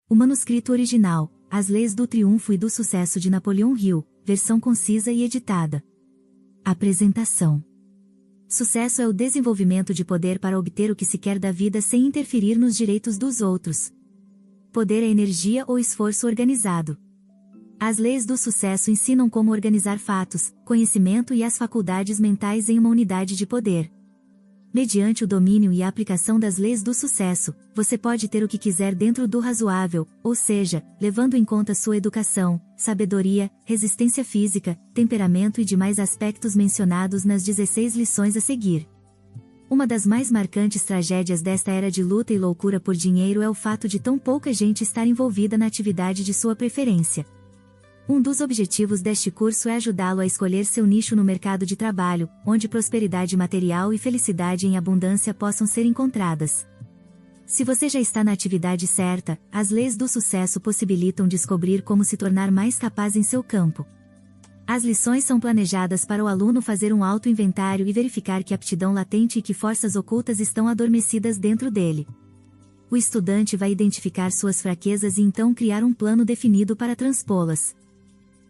O manuscrito original, As Leis do Triunfo e do Sucesso de Napoleon Hill, versão concisa e editada. Apresentação. Sucesso é o desenvolvimento de poder para obter o que se quer da vida sem interferir nos direitos dos outros. Poder é energia ou esforço organizado. As leis do sucesso ensinam como organizar fatos, conhecimento e as faculdades mentais em uma unidade de poder. Mediante o domínio e a aplicação das leis do sucesso, você pode ter o que quiser dentro do razoável, ou seja, levando em conta sua educação, sabedoria, resistência física, temperamento e demais aspectos mencionados nas 16 lições a seguir. Uma das mais marcantes tragédias desta era de luta e loucura por dinheiro é o fato de tão pouca gente estar envolvida na atividade de sua preferência. Um dos objetivos deste curso é ajudá-lo a escolher seu nicho no mercado de trabalho, onde prosperidade material e felicidade em abundância possam ser encontradas. Se você já está na atividade certa, as leis do sucesso possibilitam descobrir como se tornar mais capaz em seu campo. As lições são planejadas para o aluno fazer um auto-inventário e verificar que aptidão latente e que forças ocultas estão adormecidas dentro dele. O estudante vai identificar suas fraquezas e então criar um plano definido para transpô-las.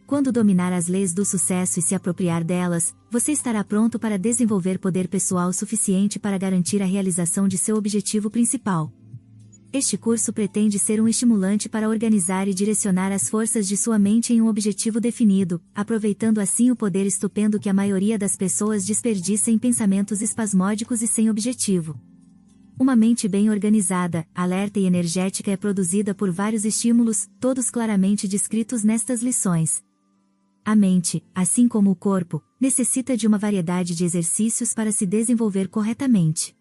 Quando dominar as leis do sucesso e se apropriar delas, você estará pronto para desenvolver poder pessoal suficiente para garantir a realização de seu objetivo principal. Este curso pretende ser um estimulante para organizar e direcionar as forças de sua mente em um objetivo definido, aproveitando assim o poder estupendo que a maioria das pessoas desperdiça em pensamentos espasmódicos e sem objetivo. Uma mente bem organizada, alerta e energética é produzida por vários estímulos, todos claramente descritos nestas lições. A mente, assim como o corpo, necessita de uma variedade de exercícios para se desenvolver corretamente.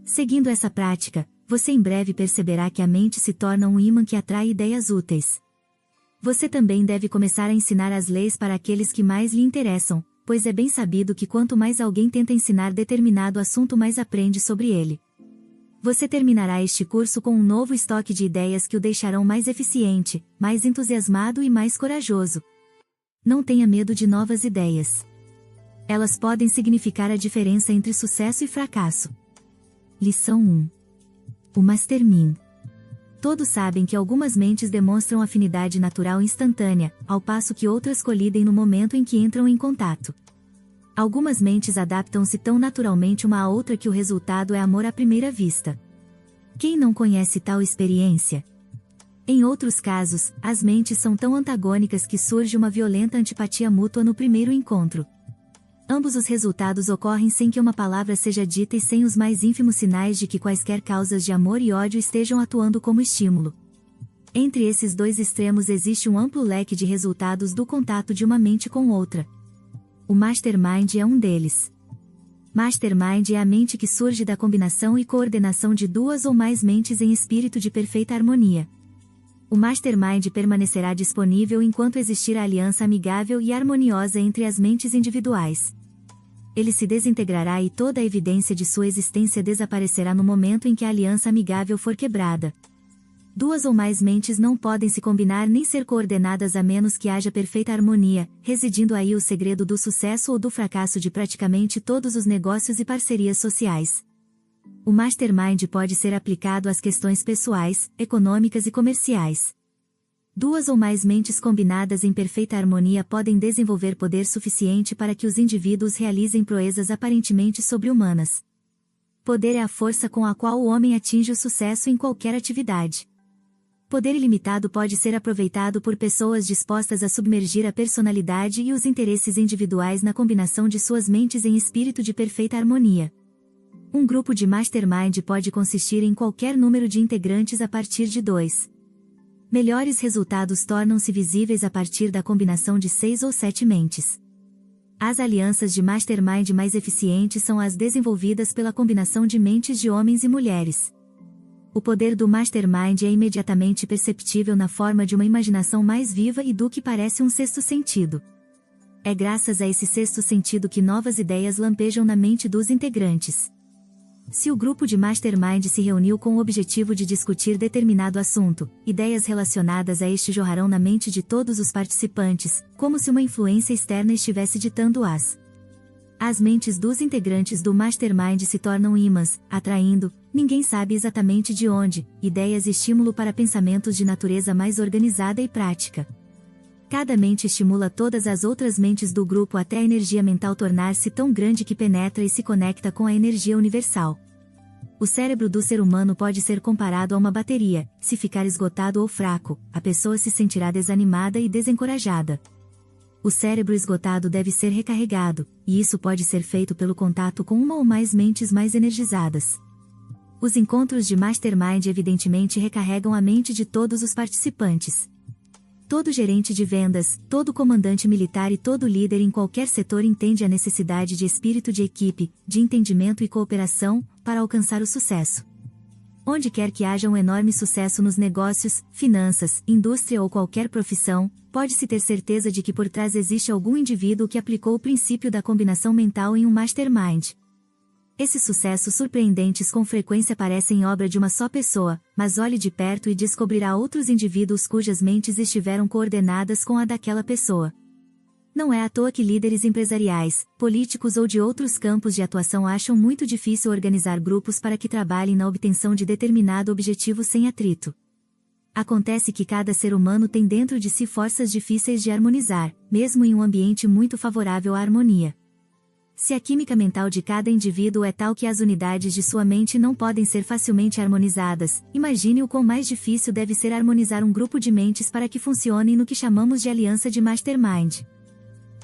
Seguindo essa prática, você em breve perceberá que a mente se torna um ímã que atrai ideias úteis. Você também deve começar a ensinar as leis para aqueles que mais lhe interessam, pois é bem sabido que quanto mais alguém tenta ensinar determinado assunto, mais aprende sobre ele. Você terminará este curso com um novo estoque de ideias que o deixarão mais eficiente, mais entusiasmado e mais corajoso. Não tenha medo de novas ideias. Elas podem significar a diferença entre sucesso e fracasso. Lição 1. O Mastermind. Todos sabem que algumas mentes demonstram afinidade natural instantânea, ao passo que outras colidem no momento em que entram em contato. Algumas mentes adaptam-se tão naturalmente uma à outra que o resultado é amor à primeira vista. Quem não conhece tal experiência? Em outros casos, as mentes são tão antagônicas que surge uma violenta antipatia mútua no primeiro encontro. Ambos os resultados ocorrem sem que uma palavra seja dita e sem os mais ínfimos sinais de que quaisquer causas de amor e ódio estejam atuando como estímulo. Entre esses dois extremos existe um amplo leque de resultados do contato de uma mente com outra. O Mastermind é um deles. Mastermind é a mente que surge da combinação e coordenação de duas ou mais mentes em espírito de perfeita harmonia. O Mastermind permanecerá disponível enquanto existir a aliança amigável e harmoniosa entre as mentes individuais. Ele se desintegrará e toda a evidência de sua existência desaparecerá no momento em que a aliança amigável for quebrada. Duas ou mais mentes não podem se combinar nem ser coordenadas a menos que haja perfeita harmonia, residindo aí o segredo do sucesso ou do fracasso de praticamente todos os negócios e parcerias sociais. O Mastermind pode ser aplicado às questões pessoais, econômicas e comerciais. Duas ou mais mentes combinadas em perfeita harmonia podem desenvolver poder suficiente para que os indivíduos realizem proezas aparentemente sobre-humanas. Poder é a força com a qual o homem atinge o sucesso em qualquer atividade. Poder ilimitado pode ser aproveitado por pessoas dispostas a submergir a personalidade e os interesses individuais na combinação de suas mentes em espírito de perfeita harmonia. Um grupo de Mastermind pode consistir em qualquer número de integrantes a partir de 2. Melhores resultados tornam-se visíveis a partir da combinação de 6 ou 7 mentes. As alianças de Mastermind mais eficientes são as desenvolvidas pela combinação de mentes de homens e mulheres. O poder do Mastermind é imediatamente perceptível na forma de uma imaginação mais viva e do que parece um sexto sentido. É graças a esse sexto sentido que novas ideias lampejam na mente dos integrantes. Se o grupo de Mastermind se reuniu com o objetivo de discutir determinado assunto, ideias relacionadas a este jorrarão na mente de todos os participantes, como se uma influência externa estivesse ditando-as. As mentes dos integrantes do Mastermind se tornam ímãs, atraindo, Ninguém sabe exatamente de onde, ideias e estímulo para pensamentos de natureza mais organizada e prática. Cada mente estimula todas as outras mentes do grupo até a energia mental tornar-se tão grande que penetra e se conecta com a energia universal. O cérebro do ser humano pode ser comparado a uma bateria. Se ficar esgotado ou fraco, a pessoa se sentirá desanimada e desencorajada. O cérebro esgotado deve ser recarregado, e isso pode ser feito pelo contato com uma ou mais mentes mais energizadas. Os encontros de Mastermind evidentemente recarregam a mente de todos os participantes. Todo gerente de vendas, todo comandante militar e todo líder em qualquer setor entende a necessidade de espírito de equipe, de entendimento e cooperação, para alcançar o sucesso. Onde quer que haja um enorme sucesso nos negócios, finanças, indústria ou qualquer profissão, pode-se ter certeza de que por trás existe algum indivíduo que aplicou o princípio da combinação mental em um mastermind. Esses sucessos surpreendentes com frequência parecem obra de uma só pessoa, mas olhe de perto e descobrirá outros indivíduos cujas mentes estiveram coordenadas com a daquela pessoa. Não é à toa que líderes empresariais, políticos ou de outros campos de atuação acham muito difícil organizar grupos para que trabalhem na obtenção de determinado objetivo sem atrito. Acontece que cada ser humano tem dentro de si forças difíceis de harmonizar, mesmo em um ambiente muito favorável à harmonia. Se a química mental de cada indivíduo é tal que as unidades de sua mente não podem ser facilmente harmonizadas, imagine o quão mais difícil deve ser harmonizar um grupo de mentes para que funcionem no que chamamos de aliança de mastermind.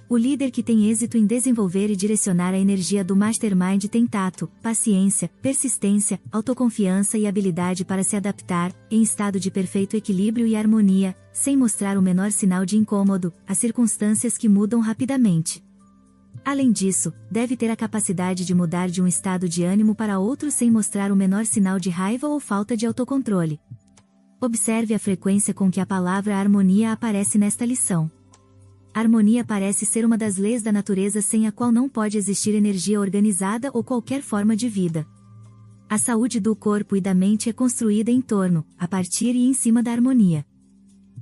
O líder que tem êxito em desenvolver e direcionar a energia do mastermind tem tato, paciência, persistência, autoconfiança e habilidade para se adaptar, em estado de perfeito equilíbrio e harmonia, sem mostrar o menor sinal de incômodo, a circunstâncias que mudam rapidamente. Além disso, deve ter a capacidade de mudar de um estado de ânimo para outro sem mostrar o menor sinal de raiva ou falta de autocontrole. Observe a frequência com que a palavra harmonia aparece nesta lição. Harmonia parece ser uma das leis da natureza sem a qual não pode existir energia organizada ou qualquer forma de vida. A saúde do corpo e da mente é construída em torno, a partir e em cima da harmonia.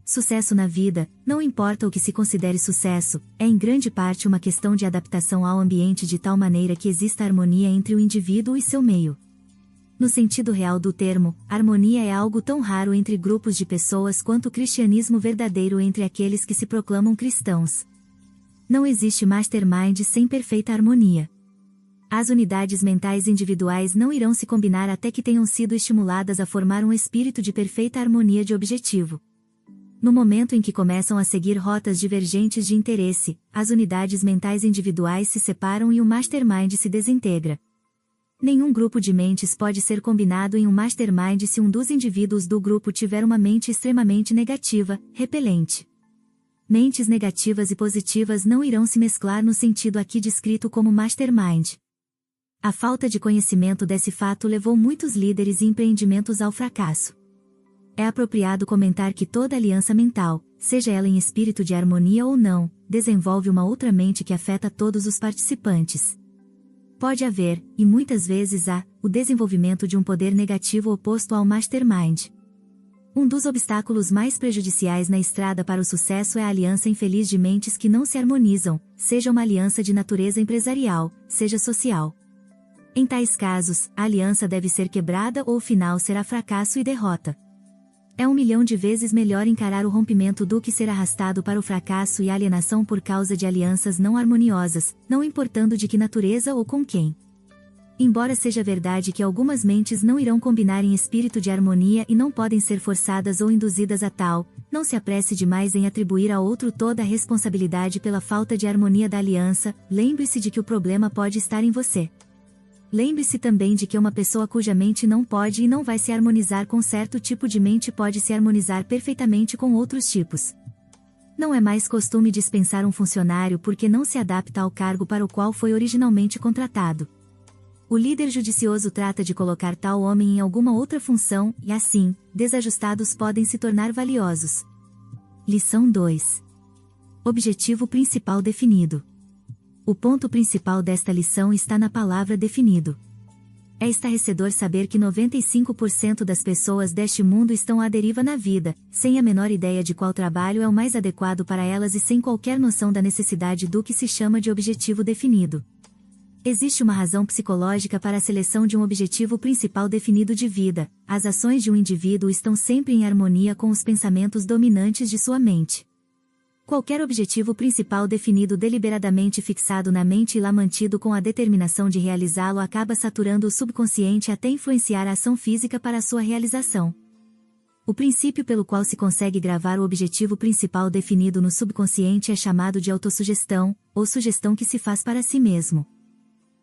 Sucesso na vida, não importa o que se considere sucesso, é em grande parte uma questão de adaptação ao ambiente de tal maneira que exista harmonia entre o indivíduo e seu meio. No sentido real do termo, harmonia é algo tão raro entre grupos de pessoas quanto o cristianismo verdadeiro entre aqueles que se proclamam cristãos. Não existe mastermind sem perfeita harmonia. As unidades mentais individuais não irão se combinar até que tenham sido estimuladas a formar um espírito de perfeita harmonia de objetivo. No momento em que começam a seguir rotas divergentes de interesse, as unidades mentais individuais se separam e o mastermind se desintegra. Nenhum grupo de mentes pode ser combinado em um mastermind se um dos indivíduos do grupo tiver uma mente extremamente negativa, repelente. Mentes negativas e positivas não irão se mesclar no sentido aqui descrito como mastermind. A falta de conhecimento desse fato levou muitos líderes e empreendimentos ao fracasso. É apropriado comentar que toda aliança mental, seja ela em espírito de harmonia ou não, desenvolve uma outra mente que afeta todos os participantes. Pode haver, e muitas vezes há, o desenvolvimento de um poder negativo oposto ao mastermind. Um dos obstáculos mais prejudiciais na estrada para o sucesso é a aliança infeliz de mentes que não se harmonizam, seja uma aliança de natureza empresarial, seja social. Em tais casos, a aliança deve ser quebrada ou o final será fracasso e derrota. É 1.000.000 de vezes melhor encarar o rompimento do que ser arrastado para o fracasso e a alienação por causa de alianças não harmoniosas, não importando de que natureza ou com quem. Embora seja verdade que algumas mentes não irão combinar em espírito de harmonia e não podem ser forçadas ou induzidas a tal, não se apresse demais em atribuir a outro toda a responsabilidade pela falta de harmonia da aliança, lembre-se de que o problema pode estar em você. Lembre-se também de que uma pessoa cuja mente não pode e não vai se harmonizar com certo tipo de mente pode se harmonizar perfeitamente com outros tipos. Não é mais costume dispensar um funcionário porque não se adapta ao cargo para o qual foi originalmente contratado. O líder judicioso trata de colocar tal homem em alguma outra função, e assim, desajustados podem se tornar valiosos. Lição 2. Objetivo principal definido. O ponto principal desta lição está na palavra definido. É estarrecedor saber que 95% das pessoas deste mundo estão à deriva na vida, sem a menor ideia de qual trabalho é o mais adequado para elas e sem qualquer noção da necessidade do que se chama de objetivo definido. Existe uma razão psicológica para a seleção de um objetivo principal definido de vida. As ações de um indivíduo estão sempre em harmonia com os pensamentos dominantes de sua mente. Qualquer objetivo principal definido deliberadamente fixado na mente e lá mantido com a determinação de realizá-lo acaba saturando o subconsciente até influenciar a ação física para a sua realização. O princípio pelo qual se consegue gravar o objetivo principal definido no subconsciente é chamado de autossugestão, ou sugestão que se faz para si mesmo.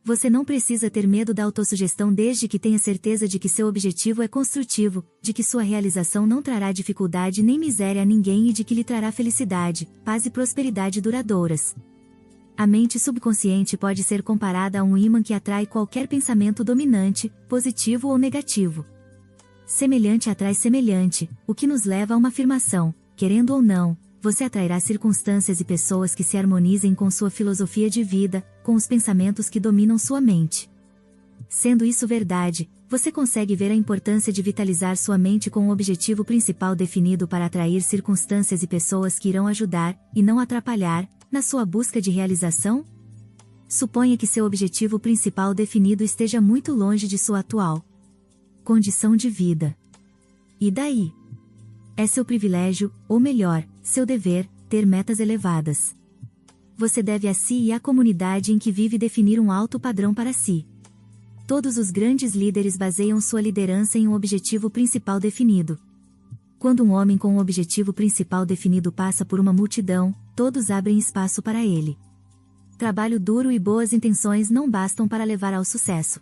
Você não precisa ter medo da autossugestão desde que tenha certeza de que seu objetivo é construtivo, de que sua realização não trará dificuldade nem miséria a ninguém e de que lhe trará felicidade, paz e prosperidade duradouras. A mente subconsciente pode ser comparada a um ímã que atrai qualquer pensamento dominante, positivo ou negativo. Semelhante atrai semelhante, o que nos leva a uma afirmação: querendo ou não, você atrairá circunstâncias e pessoas que se harmonizem com sua filosofia de vida, com os pensamentos que dominam sua mente. Sendo isso verdade, você consegue ver a importância de vitalizar sua mente com um objetivo principal definido para atrair circunstâncias e pessoas que irão ajudar, e não atrapalhar, na sua busca de realização? Suponha que seu objetivo principal definido esteja muito longe de sua atual condição de vida. E daí? É seu privilégio, ou melhor, seu dever, ter metas elevadas. Você deve a si e à comunidade em que vive definir um alto padrão para si. Todos os grandes líderes baseiam sua liderança em um objetivo principal definido. Quando um homem com um objetivo principal definido passa por uma multidão, todos abrem espaço para ele. Trabalho duro e boas intenções não bastam para levar ao sucesso.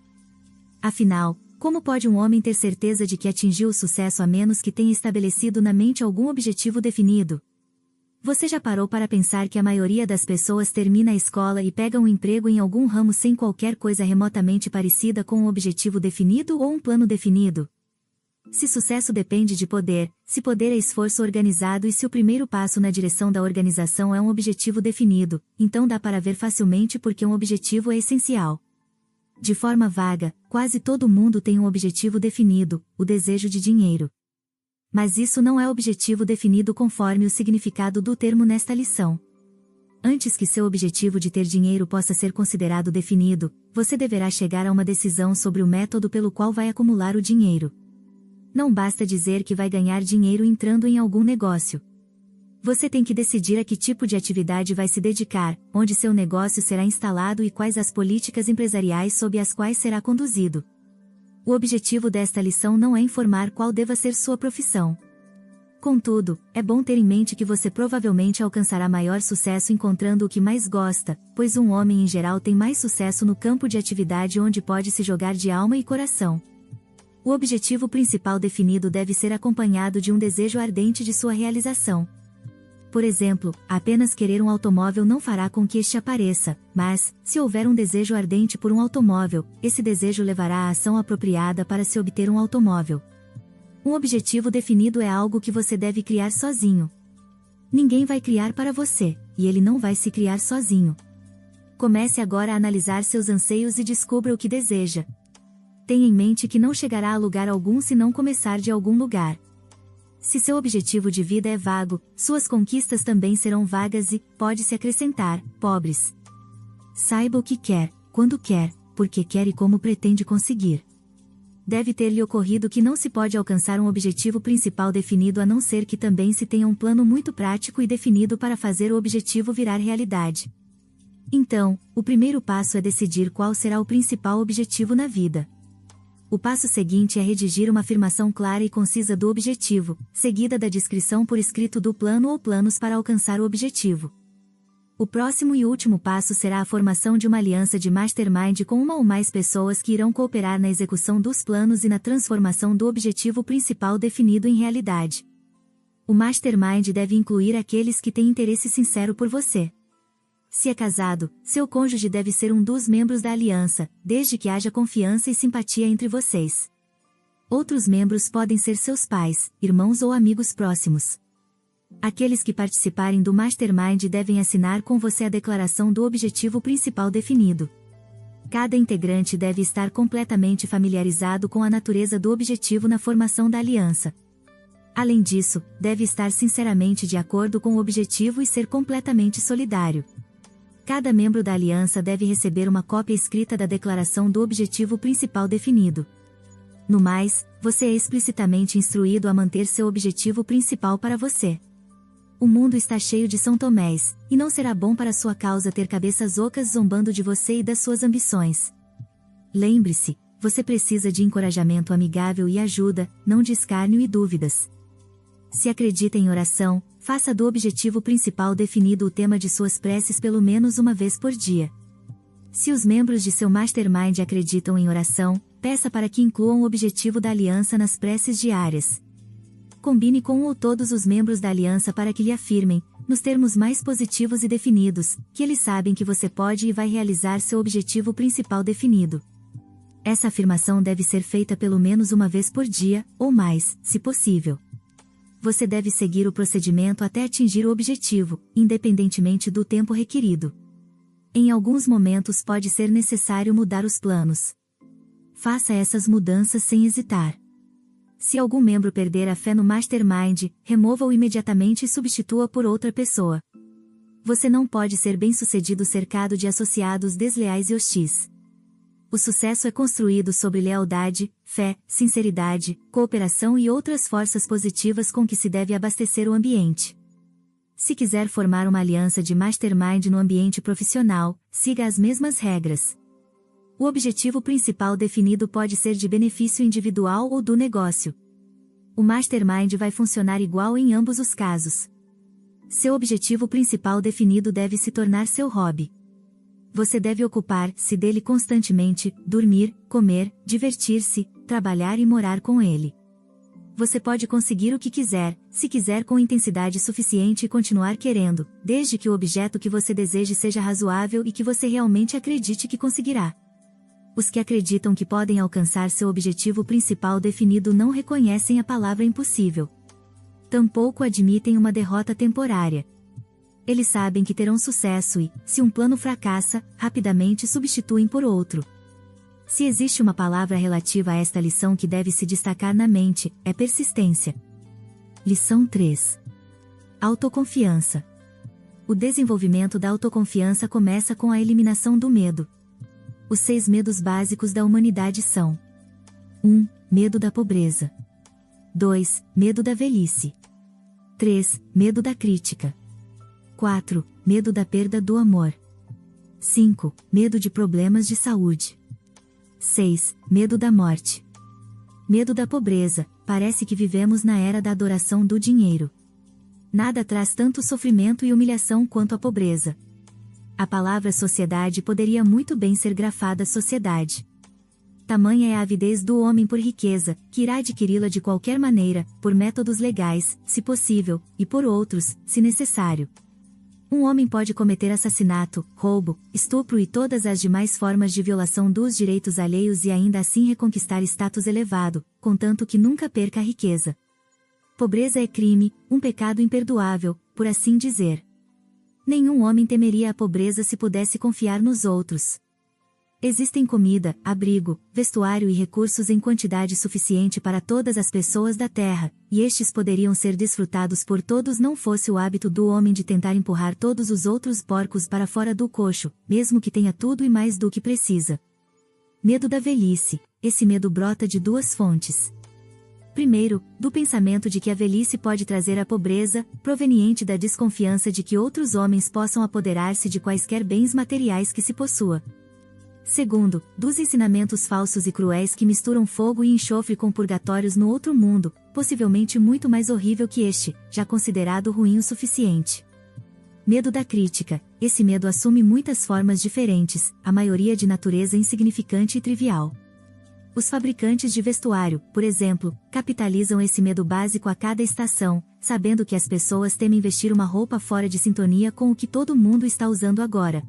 Afinal, como pode um homem ter certeza de que atingiu o sucesso a menos que tenha estabelecido na mente algum objetivo definido? Você já parou para pensar que a maioria das pessoas termina a escola e pega um emprego em algum ramo sem qualquer coisa remotamente parecida com um objetivo definido ou um plano definido? Se sucesso depende de poder, se poder é esforço organizado e se o primeiro passo na direção da organização é um objetivo definido, então dá para ver facilmente porque um objetivo é essencial. De forma vaga, quase todo mundo tem um objetivo definido, o desejo de dinheiro. Mas isso não é objetivo definido conforme o significado do termo nesta lição. Antes que seu objetivo de ter dinheiro possa ser considerado definido, você deverá chegar a uma decisão sobre o método pelo qual vai acumular o dinheiro. Não basta dizer que vai ganhar dinheiro entrando em algum negócio. Você tem que decidir a que tipo de atividade vai se dedicar, onde seu negócio será instalado e quais as políticas empresariais sob as quais será conduzido. O objetivo desta lição não é informar qual deva ser sua profissão. Contudo, é bom ter em mente que você provavelmente alcançará maior sucesso encontrando o que mais gosta, pois um homem em geral tem mais sucesso no campo de atividade onde pode se jogar de alma e coração. O objetivo principal definido deve ser acompanhado de um desejo ardente de sua realização. Por exemplo, apenas querer um automóvel não fará com que este apareça, mas, se houver um desejo ardente por um automóvel, esse desejo levará à ação apropriada para se obter um automóvel. Um objetivo definido é algo que você deve criar sozinho. Ninguém vai criar para você, e ele não vai se criar sozinho. Comece agora a analisar seus anseios e descubra o que deseja. Tenha em mente que não chegará a lugar algum se não começar de algum lugar. Se seu objetivo de vida é vago, suas conquistas também serão vagas e, pode-se acrescentar, pobres. Saiba o que quer, quando quer, porque quer e como pretende conseguir. Deve ter-lhe ocorrido que não se pode alcançar um objetivo principal definido a não ser que também se tenha um plano muito prático e definido para fazer o objetivo virar realidade. Então, o primeiro passo é decidir qual será o principal objetivo na vida. O passo seguinte é redigir uma afirmação clara e concisa do objetivo, seguida da descrição por escrito do plano ou planos para alcançar o objetivo. O próximo e último passo será a formação de uma aliança de mastermind com uma ou mais pessoas que irão cooperar na execução dos planos e na transformação do objetivo principal definido em realidade. O mastermind deve incluir aqueles que têm interesse sincero por você. Se é casado, seu cônjuge deve ser um dos membros da aliança, desde que haja confiança e simpatia entre vocês. Outros membros podem ser seus pais, irmãos ou amigos próximos. Aqueles que participarem do Mastermind devem assinar com você a declaração do objetivo principal definido. Cada integrante deve estar completamente familiarizado com a natureza do objetivo na formação da aliança. Além disso, deve estar sinceramente de acordo com o objetivo e ser completamente solidário. Cada membro da aliança deve receber uma cópia escrita da declaração do objetivo principal definido. No mais, você é explicitamente instruído a manter seu objetivo principal para você. O mundo está cheio de São Tomés, e não será bom para sua causa ter cabeças ocas zombando de você e das suas ambições. Lembre-se, você precisa de encorajamento amigável e ajuda, não de escárnio e dúvidas. Se acredita em oração, faça do objetivo principal definido o tema de suas preces pelo menos uma vez por dia. Se os membros de seu mastermind acreditam em oração, peça para que incluam o objetivo da aliança nas preces diárias. Combine com um ou todos os membros da aliança para que lhe afirmem, nos termos mais positivos e definidos, que eles sabem que você pode e vai realizar seu objetivo principal definido. Essa afirmação deve ser feita pelo menos uma vez por dia, ou mais, se possível. Você deve seguir o procedimento até atingir o objetivo, independentemente do tempo requerido. Em alguns momentos pode ser necessário mudar os planos. Faça essas mudanças sem hesitar. Se algum membro perder a fé no Mastermind, remova-o imediatamente e substitua por outra pessoa. Você não pode ser bem-sucedido cercado de associados desleais e hostis. O sucesso é construído sobre lealdade, fé, sinceridade, cooperação e outras forças positivas com que se deve abastecer o ambiente. Se quiser formar uma aliança de Mastermind no ambiente profissional, siga as mesmas regras. O objetivo principal definido pode ser de benefício individual ou do negócio. O Mastermind vai funcionar igual em ambos os casos. Seu objetivo principal definido deve se tornar seu hobby. Você deve ocupar-se dele constantemente, dormir, comer, divertir-se, trabalhar e morar com ele. Você pode conseguir o que quiser, se quiser com intensidade suficiente e continuar querendo, desde que o objeto que você deseje seja razoável e que você realmente acredite que conseguirá. Os que acreditam que podem alcançar seu objetivo principal definido não reconhecem a palavra impossível. Tampouco admitem uma derrota temporária. Eles sabem que terão sucesso e, se um plano fracassa, rapidamente substituem por outro. Se existe uma palavra relativa a esta lição que deve se destacar na mente, é persistência. Lição 3. Autoconfiança. O desenvolvimento da autoconfiança começa com a eliminação do medo. Os 6 medos básicos da humanidade são: 1. Medo da pobreza. 2. Medo da velhice. 3. Medo da crítica. 4. Medo da perda do amor. 5. Medo de problemas de saúde. 6. Medo da morte. Medo da pobreza. Parece que vivemos na era da adoração do dinheiro. Nada traz tanto sofrimento e humilhação quanto a pobreza. A palavra sociedade poderia muito bem ser grafada sociedade. Tamanha é a avidez do homem por riqueza, que irá adquiri-la de qualquer maneira, por métodos legais, se possível, e por outros, se necessário. Um homem pode cometer assassinato, roubo, estupro e todas as demais formas de violação dos direitos alheios e ainda assim reconquistar status elevado, contanto que nunca perca a riqueza. Pobreza é crime, um pecado imperdoável, por assim dizer. Nenhum homem temeria a pobreza se pudesse confiar nos outros. Existem comida, abrigo, vestuário e recursos em quantidade suficiente para todas as pessoas da terra, e estes poderiam ser desfrutados por todos não fosse o hábito do homem de tentar empurrar todos os outros porcos para fora do coxo, mesmo que tenha tudo e mais do que precisa. Medo da velhice. Esse medo brota de 2 fontes. Primeiro, do pensamento de que a velhice pode trazer a pobreza, proveniente da desconfiança de que outros homens possam apoderar-se de quaisquer bens materiais que se possua. Segundo, dos ensinamentos falsos e cruéis que misturam fogo e enxofre com purgatórios no outro mundo, possivelmente muito mais horrível que este, já considerado ruim o suficiente. Medo da crítica. Esse medo assume muitas formas diferentes, a maioria de natureza insignificante e trivial. Os fabricantes de vestuário, por exemplo, capitalizam esse medo básico a cada estação, sabendo que as pessoas temem vestir uma roupa fora de sintonia com o que todo mundo está usando agora.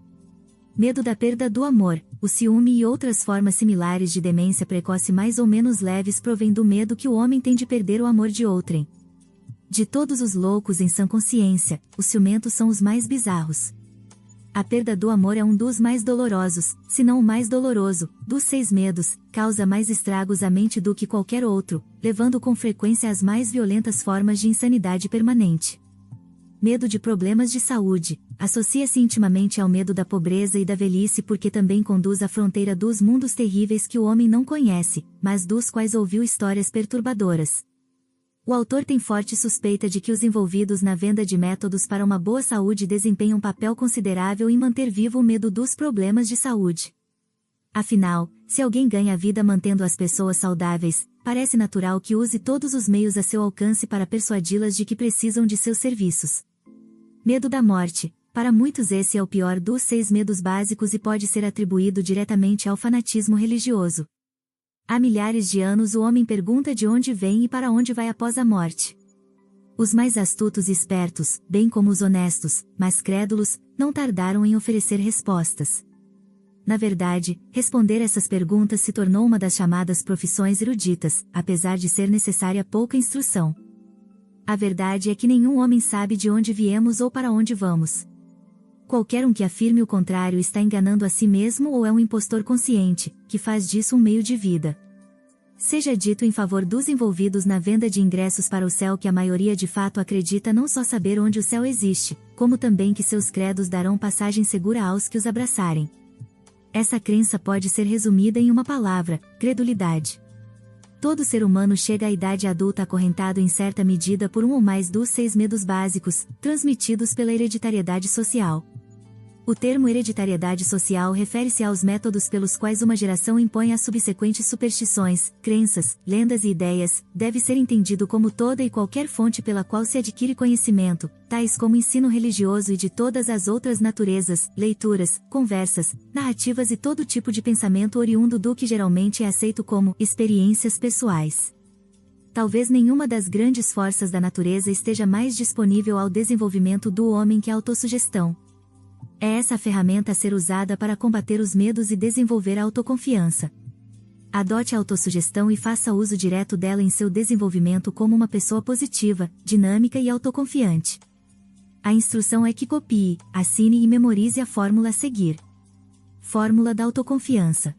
Medo da perda do amor. O ciúme e outras formas similares de demência precoce mais ou menos leves provém do medo que o homem tem de perder o amor de outrem. De todos os loucos em sã consciência, os ciumentos são os mais bizarros. A perda do amor é um dos mais dolorosos, se não o mais doloroso, dos 6 medos, causa mais estragos à mente do que qualquer outro, levando com frequência às mais violentas formas de insanidade permanente. medo de problemas de saúde, associa-se intimamente ao medo da pobreza e da velhice porque também conduz à fronteira dos mundos terríveis que o homem não conhece, mas dos quais ouviu histórias perturbadoras. O autor tem forte suspeita de que os envolvidos na venda de métodos para uma boa saúde desempenham papel considerável em manter vivo o medo dos problemas de saúde. Afinal, se alguém ganha a vida mantendo as pessoas saudáveis, parece natural que use todos os meios a seu alcance para persuadi-las de que precisam de seus serviços. Medo da morte. Para muitos esse é o pior dos 6 medos básicos e pode ser atribuído diretamente ao fanatismo religioso. Há milhares de anos o homem pergunta de onde vem e para onde vai após a morte. Os mais astutos e espertos, bem como os honestos, mas crédulos, não tardaram em oferecer respostas. Na verdade, responder essas perguntas se tornou uma das chamadas profissões eruditas, apesar de ser necessária pouca instrução. A verdade é que nenhum homem sabe de onde viemos ou para onde vamos. Qualquer um que afirme o contrário está enganando a si mesmo ou é um impostor consciente, que faz disso um meio de vida. Seja dito em favor dos envolvidos na venda de ingressos para o céu que a maioria de fato acredita não só saber onde o céu existe, como também que seus credos darão passagem segura aos que os abraçarem. Essa crença pode ser resumida em uma palavra: credulidade. Todo ser humano chega à idade adulta acorrentado em certa medida por um ou mais dos 6 medos básicos, transmitidos pela hereditariedade social. O termo hereditariedade social refere-se aos métodos pelos quais uma geração impõe às subsequentes superstições, crenças, lendas e ideias, deve ser entendido como toda e qualquer fonte pela qual se adquire conhecimento, tais como ensino religioso e de todas as outras naturezas, leituras, conversas, narrativas e todo tipo de pensamento oriundo do que geralmente é aceito como experiências pessoais. Talvez nenhuma das grandes forças da natureza esteja mais disponível ao desenvolvimento do homem que a autossugestão. É essa a ferramenta a ser usada para combater os medos e desenvolver a autoconfiança. Adote a autossugestão e faça uso direto dela em seu desenvolvimento como uma pessoa positiva, dinâmica e autoconfiante. A instrução é que copie, assine e memorize a fórmula a seguir. Fórmula da autoconfiança.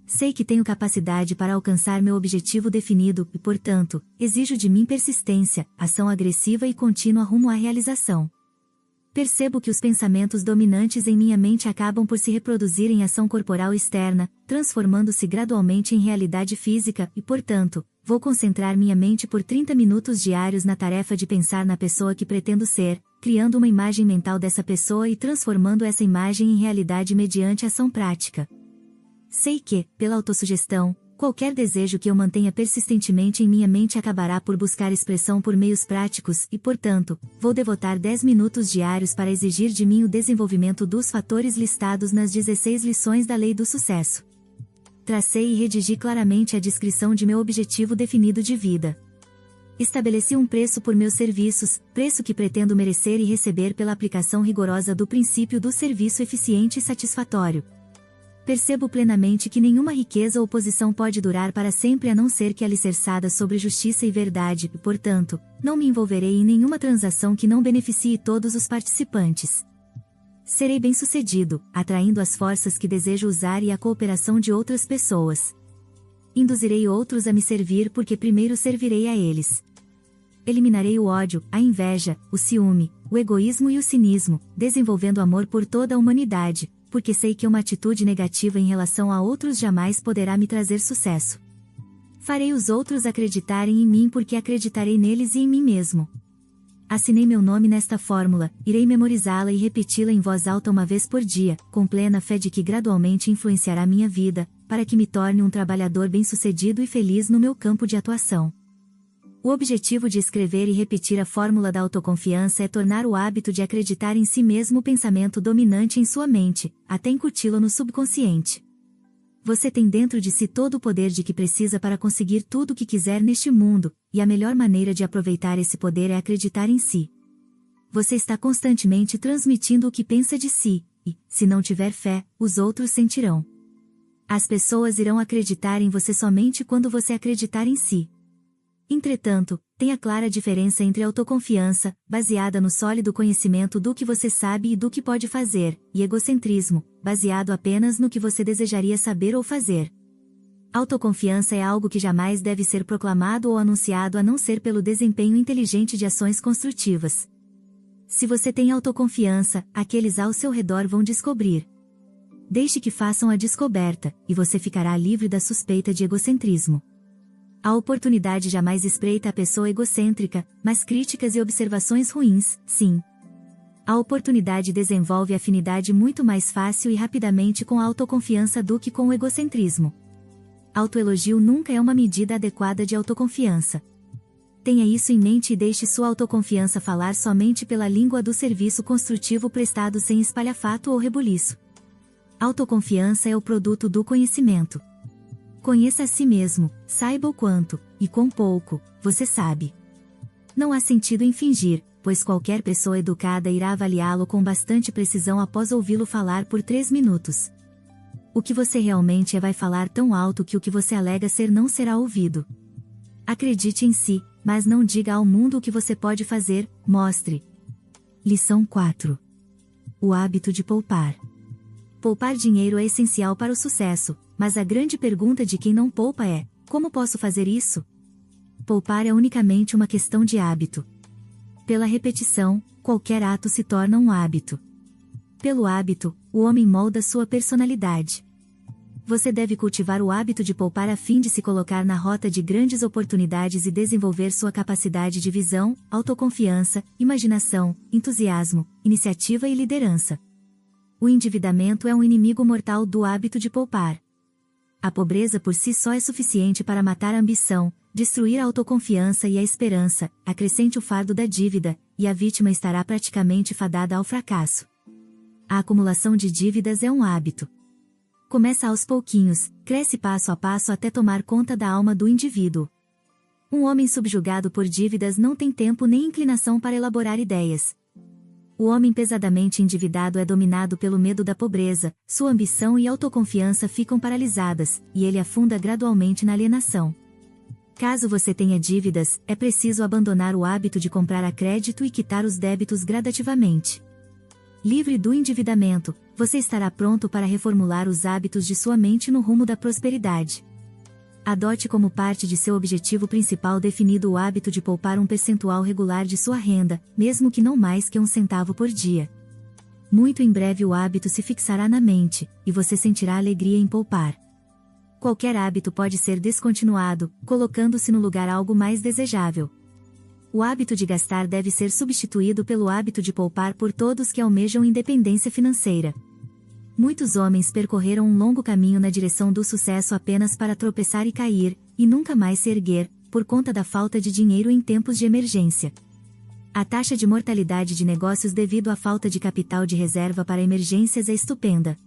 Sei que tenho capacidade para alcançar meu objetivo definido e, portanto, exijo de mim persistência, ação agressiva e contínua rumo à realização. Percebo que os pensamentos dominantes em minha mente acabam por se reproduzir em ação corporal externa, transformando-se gradualmente em realidade física e, portanto, vou concentrar minha mente por 30 minutos diários na tarefa de pensar na pessoa que pretendo ser, criando uma imagem mental dessa pessoa e transformando essa imagem em realidade mediante ação prática. Sei que, pela autossugestão, qualquer desejo que eu mantenha persistentemente em minha mente acabará por buscar expressão por meios práticos e, portanto, vou devotar 10 minutos diários para exigir de mim o desenvolvimento dos fatores listados nas 16 lições da Lei do Sucesso. Tracei e redigi claramente a descrição de meu objetivo definido de vida. Estabeleci um preço por meus serviços, preço que pretendo merecer e receber pela aplicação rigorosa do princípio do serviço eficiente e satisfatório. Percebo plenamente que nenhuma riqueza ou posição pode durar para sempre a não ser que alicerçada sobre justiça e verdade e, portanto, não me envolverei em nenhuma transação que não beneficie todos os participantes. Serei bem-sucedido, atraindo as forças que desejo usar e a cooperação de outras pessoas. Induzirei outros a me servir porque primeiro servirei a eles. Eliminarei o ódio, a inveja, o ciúme, o egoísmo e o cinismo, desenvolvendo amor por toda a humanidade, porque sei que uma atitude negativa em relação a outros jamais poderá me trazer sucesso. Farei os outros acreditarem em mim porque acreditarei neles e em mim mesmo. Assinei meu nome nesta fórmula, irei memorizá-la e repeti-la em voz alta uma vez por dia, com plena fé de que gradualmente influenciará minha vida, para que me torne um trabalhador bem-sucedido e feliz no meu campo de atuação. O objetivo de escrever e repetir a fórmula da autoconfiança é tornar o hábito de acreditar em si mesmo o pensamento dominante em sua mente, até incuti-lo no subconsciente. Você tem dentro de si todo o poder de que precisa para conseguir tudo o que quiser neste mundo, e a melhor maneira de aproveitar esse poder é acreditar em si. Você está constantemente transmitindo o que pensa de si, e, se não tiver fé, os outros sentirão. As pessoas irão acreditar em você somente quando você acreditar em si. Entretanto, tenha clara diferença entre autoconfiança, baseada no sólido conhecimento do que você sabe e do que pode fazer, e egocentrismo, baseado apenas no que você desejaria saber ou fazer. Autoconfiança é algo que jamais deve ser proclamado ou anunciado a não ser pelo desempenho inteligente de ações construtivas. Se você tem autoconfiança, aqueles ao seu redor vão descobrir. Deixe que façam a descoberta, e você ficará livre da suspeita de egocentrismo. A oportunidade jamais espreita a pessoa egocêntrica, mas críticas e observações ruins, sim. A oportunidade desenvolve afinidade muito mais fácil e rapidamente com a autoconfiança do que com o egocentrismo. Autoelogio nunca é uma medida adequada de autoconfiança. Tenha isso em mente e deixe sua autoconfiança falar somente pela língua do serviço construtivo prestado sem espalhafato ou rebuliço. Autoconfiança é o produto do conhecimento. Conheça a si mesmo, saiba o quanto, e quão pouco, você sabe. Não há sentido em fingir, pois qualquer pessoa educada irá avaliá-lo com bastante precisão após ouvi-lo falar por 3 minutos. O que você realmente é vai falar tão alto que o que você alega ser não será ouvido. Acredite em si, mas não diga ao mundo o que você pode fazer, mostre. Lição 4. O hábito de poupar. Poupar dinheiro é essencial para o sucesso, mas a grande pergunta de quem não poupa é: como posso fazer isso? Poupar é unicamente uma questão de hábito. Pela repetição, qualquer ato se torna um hábito. Pelo hábito, o homem molda sua personalidade. Você deve cultivar o hábito de poupar a fim de se colocar na rota de grandes oportunidades e desenvolver sua capacidade de visão, autoconfiança, imaginação, entusiasmo, iniciativa e liderança. O endividamento é um inimigo mortal do hábito de poupar. A pobreza por si só é suficiente para matar a ambição, destruir a autoconfiança e a esperança, acrescente o fardo da dívida, e a vítima estará praticamente fadada ao fracasso. A acumulação de dívidas é um hábito. Começa aos pouquinhos, cresce passo a passo até tomar conta da alma do indivíduo. Um homem subjugado por dívidas não tem tempo nem inclinação para elaborar ideias. O homem pesadamente endividado é dominado pelo medo da pobreza, sua ambição e autoconfiança ficam paralisadas, e ele afunda gradualmente na alienação. Caso você tenha dívidas, é preciso abandonar o hábito de comprar a crédito e quitar os débitos gradativamente. Livre do endividamento, você estará pronto para reformular os hábitos de sua mente no rumo da prosperidade. Adote como parte de seu objetivo principal definido o hábito de poupar um percentual regular de sua renda, mesmo que não mais que 1 centavo por dia. Muito em breve o hábito se fixará na mente, e você sentirá alegria em poupar. Qualquer hábito pode ser descontinuado, colocando-se no lugar algo mais desejável. O hábito de gastar deve ser substituído pelo hábito de poupar por todos que almejam independência financeira. Muitos homens percorreram um longo caminho na direção do sucesso apenas para tropeçar e cair, e nunca mais se erguer, por conta da falta de dinheiro em tempos de emergência. A taxa de mortalidade de negócios devido à falta de capital de reserva para emergências é estupenda.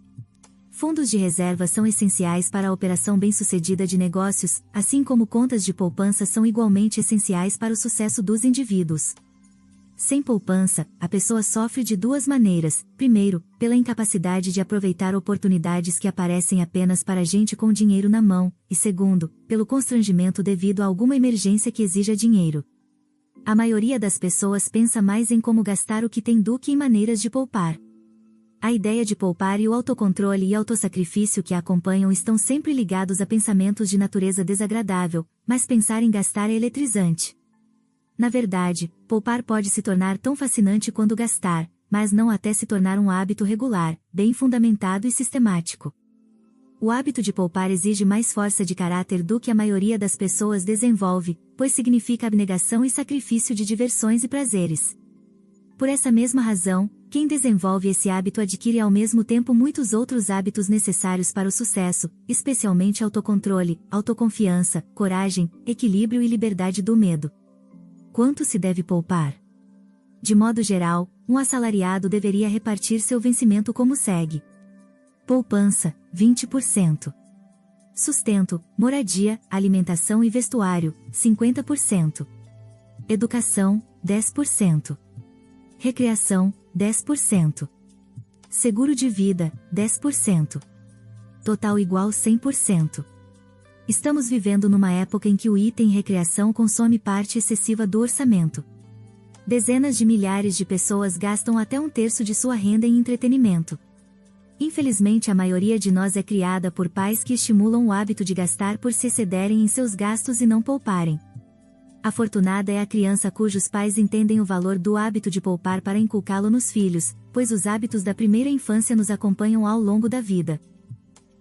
Fundos de reserva são essenciais para a operação bem-sucedida de negócios, assim como contas de poupança são igualmente essenciais para o sucesso dos indivíduos. Sem poupança, a pessoa sofre de 2 maneiras: primeiro, pela incapacidade de aproveitar oportunidades que aparecem apenas para gente com dinheiro na mão, e segundo, pelo constrangimento devido a alguma emergência que exija dinheiro. A maioria das pessoas pensa mais em como gastar o que tem do que em maneiras de poupar. A ideia de poupar e o autocontrole e autossacrifício que a acompanham estão sempre ligados a pensamentos de natureza desagradável, mas pensar em gastar é eletrizante. Na verdade, poupar pode se tornar tão fascinante quanto gastar, mas não até se tornar um hábito regular, bem fundamentado e sistemático. O hábito de poupar exige mais força de caráter do que a maioria das pessoas desenvolve, pois significa abnegação e sacrifício de diversões e prazeres. Por essa mesma razão, quem desenvolve esse hábito adquire ao mesmo tempo muitos outros hábitos necessários para o sucesso, especialmente autocontrole, autoconfiança, coragem, equilíbrio e liberdade do medo. Quanto se deve poupar? De modo geral, um assalariado deveria repartir seu vencimento como segue: poupança, 20%. Sustento, moradia, alimentação e vestuário, 50%. Educação, 10%. Recreação, 10%. Seguro de vida, 10%. Total igual 100%. Estamos vivendo numa época em que o item recreação consome parte excessiva do orçamento. Dezenas de milhares de pessoas gastam até 1/3 de sua renda em entretenimento. Infelizmente, a maioria de nós é criada por pais que estimulam o hábito de gastar por se excederem em seus gastos e não pouparem. Afortunada é a criança cujos pais entendem o valor do hábito de poupar para inculcá-lo nos filhos, pois os hábitos da primeira infância nos acompanham ao longo da vida.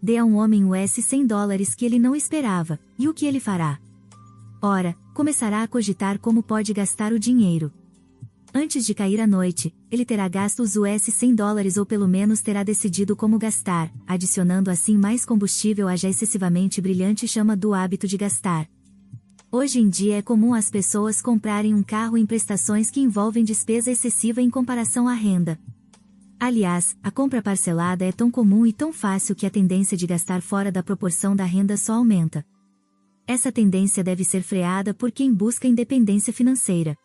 Dê a um homem US $100 que ele não esperava, e o que ele fará? Ora, começará a cogitar como pode gastar o dinheiro. Antes de cair a noite, ele terá gasto os US $100 ou pelo menos terá decidido como gastar, adicionando assim mais combustível à já excessivamente brilhante chama do hábito de gastar. Hoje em dia é comum as pessoas comprarem um carro em prestações que envolvem despesa excessiva em comparação à renda. Aliás, a compra parcelada é tão comum e tão fácil que a tendência de gastar fora da proporção da renda só aumenta. Essa tendência deve ser freada por quem busca independência financeira.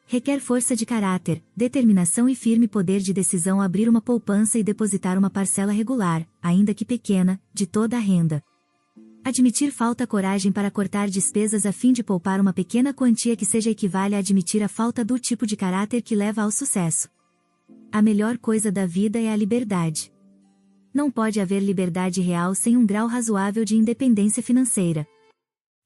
Requer força de caráter, determinação e firme poder de decisão abrir uma poupança e depositar uma parcela regular, ainda que pequena, de toda a renda. Admitir falta coragem para cortar despesas a fim de poupar uma pequena quantia que seja equivale a admitir a falta do tipo de caráter que leva ao sucesso. A melhor coisa da vida é a liberdade. Não pode haver liberdade real sem um grau razoável de independência financeira.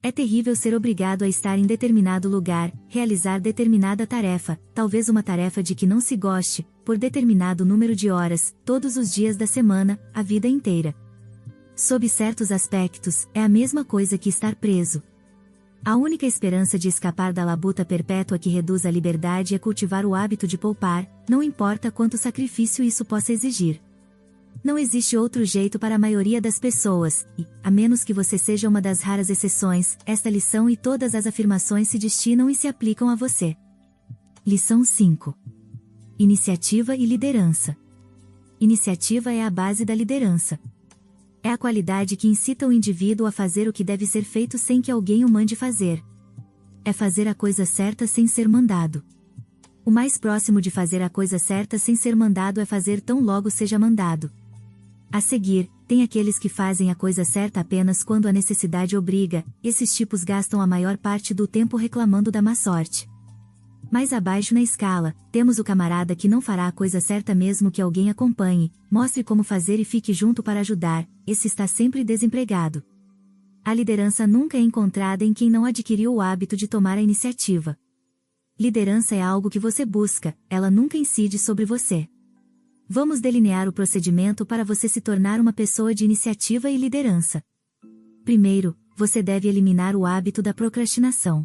É terrível ser obrigado a estar em determinado lugar, realizar determinada tarefa, talvez uma tarefa de que não se goste, por determinado número de horas, todos os dias da semana, a vida inteira. Sob certos aspectos, é a mesma coisa que estar preso. A única esperança de escapar da labuta perpétua que reduz a liberdade é cultivar o hábito de poupar, não importa quanto sacrifício isso possa exigir. Não existe outro jeito para a maioria das pessoas, e, a menos que você seja uma das raras exceções, esta lição e todas as afirmações se destinam e se aplicam a você. Lição 5. Iniciativa e liderança. Iniciativa é a base da liderança. É a qualidade que incita o indivíduo a fazer o que deve ser feito sem que alguém o mande fazer. É fazer a coisa certa sem ser mandado. O mais próximo de fazer a coisa certa sem ser mandado é fazer tão logo seja mandado. A seguir, tem aqueles que fazem a coisa certa apenas quando a necessidade obriga, esses tipos gastam a maior parte do tempo reclamando da má sorte. Mais abaixo na escala, temos o camarada que não fará a coisa certa mesmo que alguém acompanhe, mostre como fazer e fique junto para ajudar, esse está sempre desempregado. A liderança nunca é encontrada em quem não adquiriu o hábito de tomar a iniciativa. Liderança é algo que você busca, ela nunca incide sobre você. Vamos delinear o procedimento para você se tornar uma pessoa de iniciativa e liderança. Primeiro, você deve eliminar o hábito da procrastinação.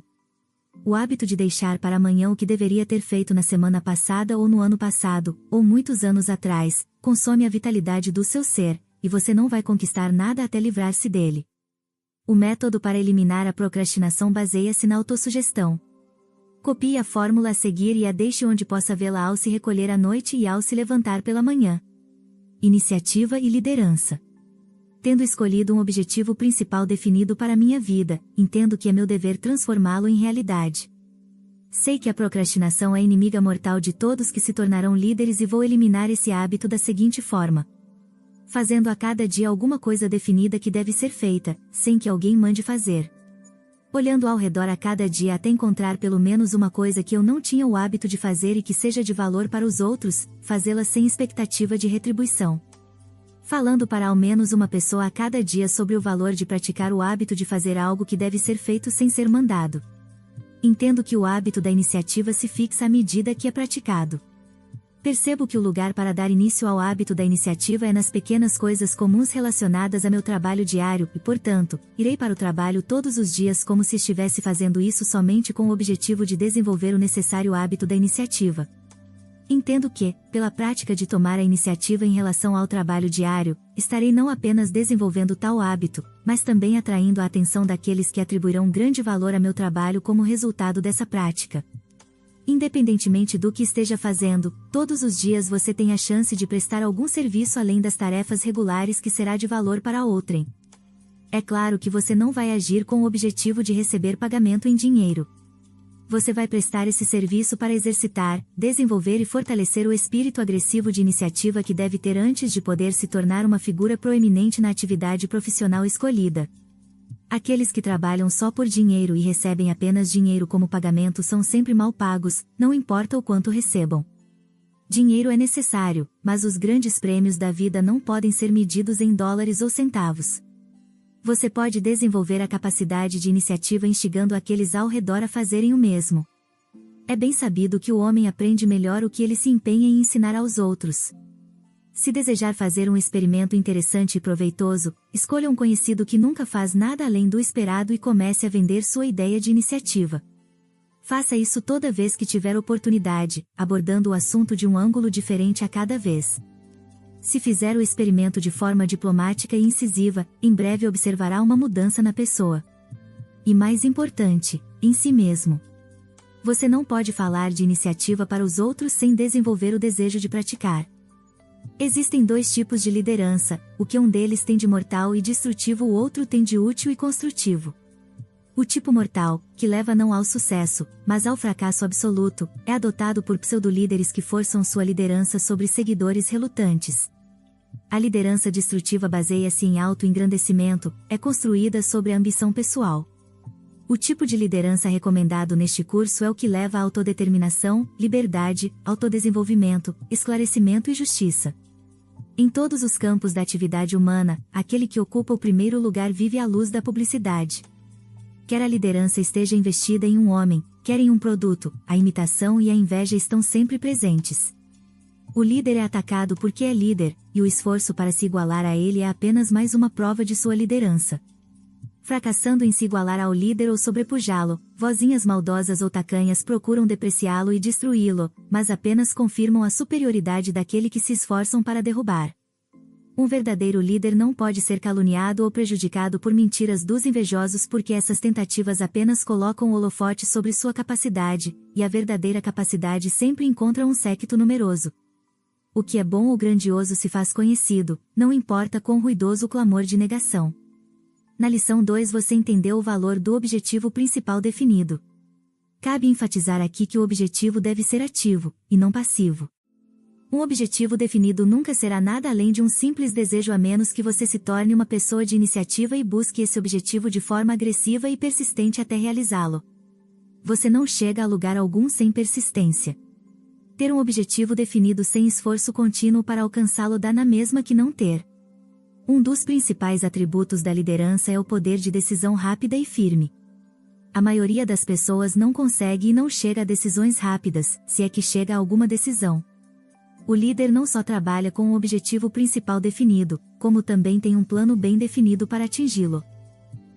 O hábito de deixar para amanhã o que deveria ter feito na semana passada ou no ano passado, ou muitos anos atrás, consome a vitalidade do seu ser, e você não vai conquistar nada até livrar-se dele. O método para eliminar a procrastinação baseia-se na autossugestão. Copie a fórmula a seguir e a deixe onde possa vê-la ao se recolher à noite e ao se levantar pela manhã. Iniciativa e liderança. Tendo escolhido um objetivo principal definido para minha vida, entendo que é meu dever transformá-lo em realidade. Sei que a procrastinação é inimiga mortal de todos que se tornarão líderes e vou eliminar esse hábito da seguinte forma: fazendo a cada dia alguma coisa definida que deve ser feita, sem que alguém mande fazer. Olhando ao redor a cada dia até encontrar pelo menos uma coisa que eu não tinha o hábito de fazer e que seja de valor para os outros, fazê-la sem expectativa de retribuição. Falando para ao menos uma pessoa a cada dia sobre o valor de praticar o hábito de fazer algo que deve ser feito sem ser mandado. Entendo que o hábito da iniciativa se fixa à medida que é praticado. Percebo que o lugar para dar início ao hábito da iniciativa é nas pequenas coisas comuns relacionadas a meu trabalho diário e, portanto, irei para o trabalho todos os dias como se estivesse fazendo isso somente com o objetivo de desenvolver o necessário hábito da iniciativa. Entendo que, pela prática de tomar a iniciativa em relação ao trabalho diário, estarei não apenas desenvolvendo tal hábito, mas também atraindo a atenção daqueles que atribuirão grande valor a meu trabalho como resultado dessa prática. Independentemente do que esteja fazendo, todos os dias você tem a chance de prestar algum serviço além das tarefas regulares que será de valor para outrem. É claro que você não vai agir com o objetivo de receber pagamento em dinheiro. Você vai prestar esse serviço para exercitar, desenvolver e fortalecer o espírito agressivo de iniciativa que deve ter antes de poder se tornar uma figura proeminente na atividade profissional escolhida. Aqueles que trabalham só por dinheiro e recebem apenas dinheiro como pagamento são sempre mal pagos, não importa o quanto recebam. Dinheiro é necessário, mas os grandes prêmios da vida não podem ser medidos em dólares ou centavos. Você pode desenvolver a capacidade de iniciativa instigando aqueles ao redor a fazerem o mesmo. É bem sabido que o homem aprende melhor o que ele se empenha em ensinar aos outros. Se desejar fazer um experimento interessante e proveitoso, escolha um conhecido que nunca faz nada além do esperado e comece a vender sua ideia de iniciativa. Faça isso toda vez que tiver oportunidade, abordando o assunto de um ângulo diferente a cada vez. Se fizer o experimento de forma diplomática e incisiva, em breve observará uma mudança na pessoa. E mais importante, em si mesmo. Você não pode falar de iniciativa para os outros sem desenvolver o desejo de praticar. Existem dois tipos de liderança, o que um deles tem de mortal e destrutivo, o outro tem de útil e construtivo. O tipo mortal, que leva não ao sucesso, mas ao fracasso absoluto, é adotado por pseudolíderes que forçam sua liderança sobre seguidores relutantes. A liderança destrutiva baseia-se em auto-engrandecimento, é construída sobre a ambição pessoal. O tipo de liderança recomendado neste curso é o que leva à autodeterminação, liberdade, autodesenvolvimento, esclarecimento e justiça. Em todos os campos da atividade humana, aquele que ocupa o primeiro lugar vive à luz da publicidade. Quer a liderança esteja investida em um homem, quer em um produto, a imitação e a inveja estão sempre presentes. O líder é atacado porque é líder, e o esforço para se igualar a ele é apenas mais uma prova de sua liderança. Fracassando em se igualar ao líder ou sobrepujá-lo, vozinhas maldosas ou tacanhas procuram depreciá-lo e destruí-lo, mas apenas confirmam a superioridade daquele que se esforçam para derrubar. Um verdadeiro líder não pode ser caluniado ou prejudicado por mentiras dos invejosos, porque essas tentativas apenas colocam o holofote sobre sua capacidade, e a verdadeira capacidade sempre encontra um séquito numeroso. O que é bom ou grandioso se faz conhecido, não importa quão ruidoso o clamor de negação. Na lição 2 você entendeu o valor do objetivo principal definido. Cabe enfatizar aqui que o objetivo deve ser ativo, e não passivo. Um objetivo definido nunca será nada além de um simples desejo, a menos que você se torne uma pessoa de iniciativa e busque esse objetivo de forma agressiva e persistente até realizá-lo. Você não chega a lugar algum sem persistência. Ter um objetivo definido sem esforço contínuo para alcançá-lo dá na mesma que não ter. Um dos principais atributos da liderança é o poder de decisão rápida e firme. A maioria das pessoas não consegue e não chega a decisões rápidas, se é que chega a alguma decisão. O líder não só trabalha com um objetivo principal definido, como também tem um plano bem definido para atingi-lo.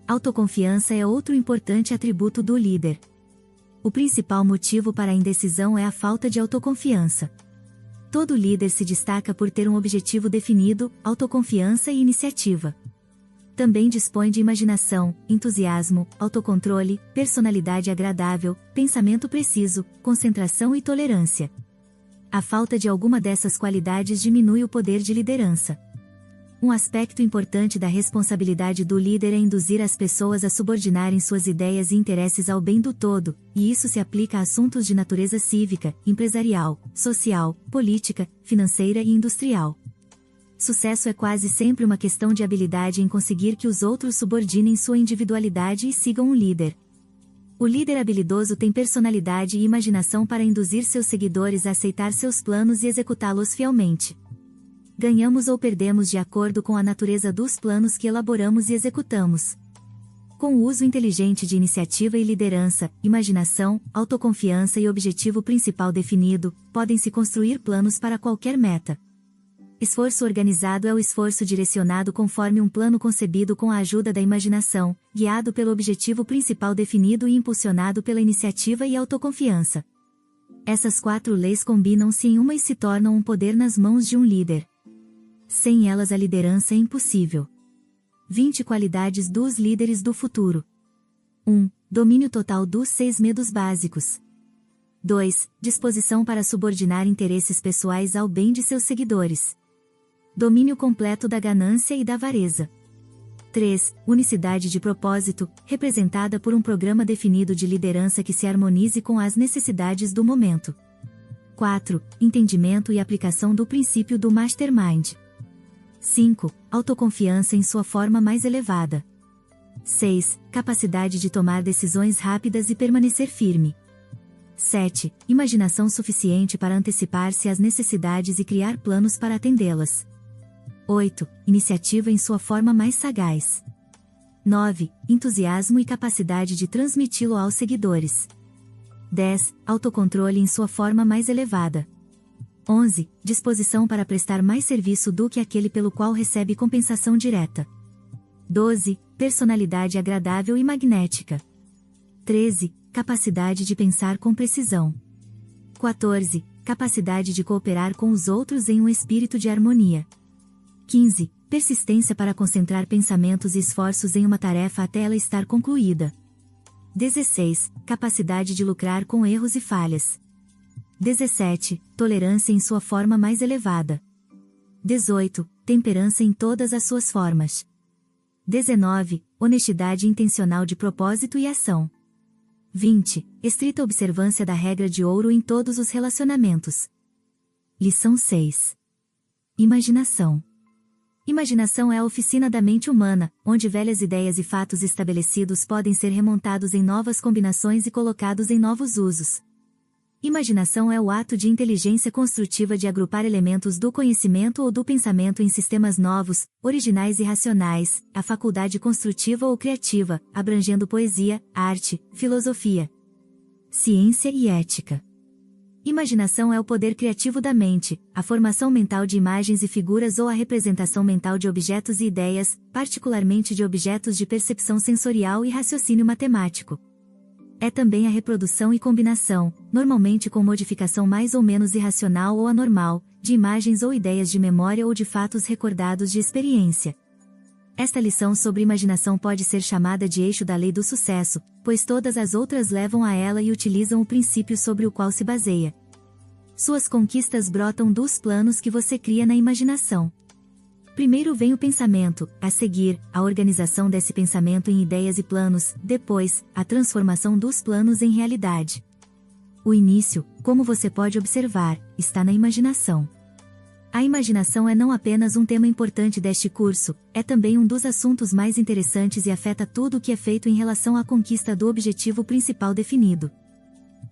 Autoconfiança é outro importante atributo do líder. O principal motivo para a indecisão é a falta de autoconfiança. Todo líder se destaca por ter um objetivo definido, autoconfiança e iniciativa. Também dispõe de imaginação, entusiasmo, autocontrole, personalidade agradável, pensamento preciso, concentração e tolerância. A falta de alguma dessas qualidades diminui o poder de liderança. Um aspecto importante da responsabilidade do líder é induzir as pessoas a subordinarem suas ideias e interesses ao bem do todo, e isso se aplica a assuntos de natureza cívica, empresarial, social, política, financeira e industrial. Sucesso é quase sempre uma questão de habilidade em conseguir que os outros subordinem sua individualidade e sigam um líder. O líder habilidoso tem personalidade e imaginação para induzir seus seguidores a aceitar seus planos e executá-los fielmente. Ganhamos ou perdemos de acordo com a natureza dos planos que elaboramos e executamos. Com o uso inteligente de iniciativa e liderança, imaginação, autoconfiança e objetivo principal definido, podem-se construir planos para qualquer meta. Esforço organizado é o esforço direcionado conforme um plano concebido com a ajuda da imaginação, guiado pelo objetivo principal definido e impulsionado pela iniciativa e autoconfiança. Essas 4 leis combinam-se em uma e se tornam um poder nas mãos de um líder. Sem elas a liderança é impossível. 20 qualidades dos líderes do futuro. 1. Domínio total dos 6 medos básicos. 2. Disposição para subordinar interesses pessoais ao bem de seus seguidores. Domínio completo da ganância e da avareza. 3. Unicidade de propósito, representada por um programa definido de liderança que se harmonize com as necessidades do momento. 4. Entendimento e aplicação do princípio do Mastermind. 5. Autoconfiança em sua forma mais elevada. 6. Capacidade de tomar decisões rápidas e permanecer firme. 7. Imaginação suficiente para antecipar-se às necessidades e criar planos para atendê-las. 8. Iniciativa em sua forma mais sagaz. 9. Entusiasmo e capacidade de transmiti-lo aos seguidores. 10. Autocontrole em sua forma mais elevada. 11. Disposição para prestar mais serviço do que aquele pelo qual recebe compensação direta. 12. Personalidade agradável e magnética. 13. Capacidade de pensar com precisão. 14. Capacidade de cooperar com os outros em um espírito de harmonia. 15. Persistência para concentrar pensamentos e esforços em uma tarefa até ela estar concluída. 16. Capacidade de lucrar com erros e falhas. 17. Tolerância em sua forma mais elevada. 18. Temperança em todas as suas formas. 19. Honestidade intencional de propósito e ação. 20. Estrita observância da regra de ouro em todos os relacionamentos. Lição 6. Imaginação. Imaginação é a oficina da mente humana, onde velhas ideias e fatos estabelecidos podem ser remontados em novas combinações e colocados em novos usos. Imaginação é o ato de inteligência construtiva de agrupar elementos do conhecimento ou do pensamento em sistemas novos, originais e racionais, a faculdade construtiva ou criativa, abrangendo poesia, arte, filosofia, ciência e ética. Imaginação é o poder criativo da mente, a formação mental de imagens e figuras ou a representação mental de objetos e ideias, particularmente de objetos de percepção sensorial e raciocínio matemático. É também a reprodução e combinação, normalmente com modificação mais ou menos irracional ou anormal, de imagens ou ideias de memória ou de fatos recordados de experiência. Esta lição sobre imaginação pode ser chamada de eixo da lei do sucesso, pois todas as outras levam a ela e utilizam o princípio sobre o qual se baseia. Suas conquistas brotam dos planos que você cria na imaginação. Primeiro vem o pensamento, a seguir, a organização desse pensamento em ideias e planos, depois, a transformação dos planos em realidade. O início, como você pode observar, está na imaginação. A imaginação é não apenas um tema importante deste curso, é também um dos assuntos mais interessantes e afeta tudo o que é feito em relação à conquista do objetivo principal definido.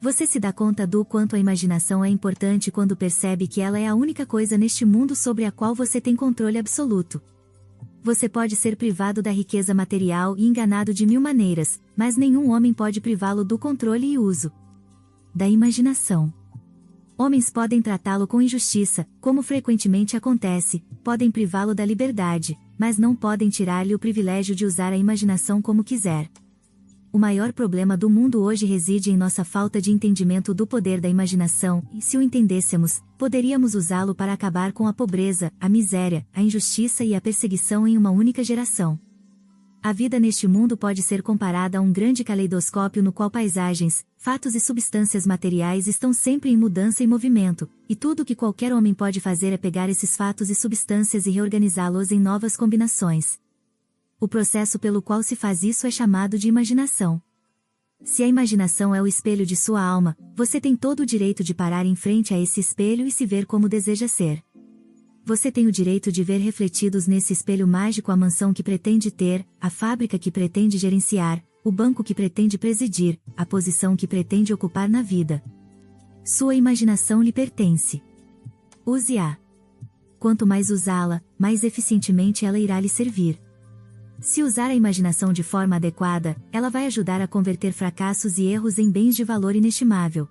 Você se dá conta do quanto a imaginação é importante quando percebe que ela é a única coisa neste mundo sobre a qual você tem controle absoluto. Você pode ser privado da riqueza material e enganado de mil maneiras, mas nenhum homem pode privá-lo do controle e uso da imaginação. Homens podem tratá-lo com injustiça, como frequentemente acontece, podem privá-lo da liberdade, mas não podem tirar-lhe o privilégio de usar a imaginação como quiser. O maior problema do mundo hoje reside em nossa falta de entendimento do poder da imaginação, e se o entendêssemos, poderíamos usá-lo para acabar com a pobreza, a miséria, a injustiça e a perseguição em uma única geração. A vida neste mundo pode ser comparada a um grande caleidoscópio no qual paisagens, fatos e substâncias materiais estão sempre em mudança e movimento, e tudo o que qualquer homem pode fazer é pegar esses fatos e substâncias e reorganizá-los em novas combinações. O processo pelo qual se faz isso é chamado de imaginação. Se a imaginação é o espelho de sua alma, você tem todo o direito de parar em frente a esse espelho e se ver como deseja ser. Você tem o direito de ver refletidos nesse espelho mágico a mansão que pretende ter, a fábrica que pretende gerenciar, o banco que pretende presidir, a posição que pretende ocupar na vida. Sua imaginação lhe pertence. Use-a. Quanto mais usá-la, mais eficientemente ela irá lhe servir. Se usar a imaginação de forma adequada, ela vai ajudar a converter fracassos e erros em bens de valor inestimável.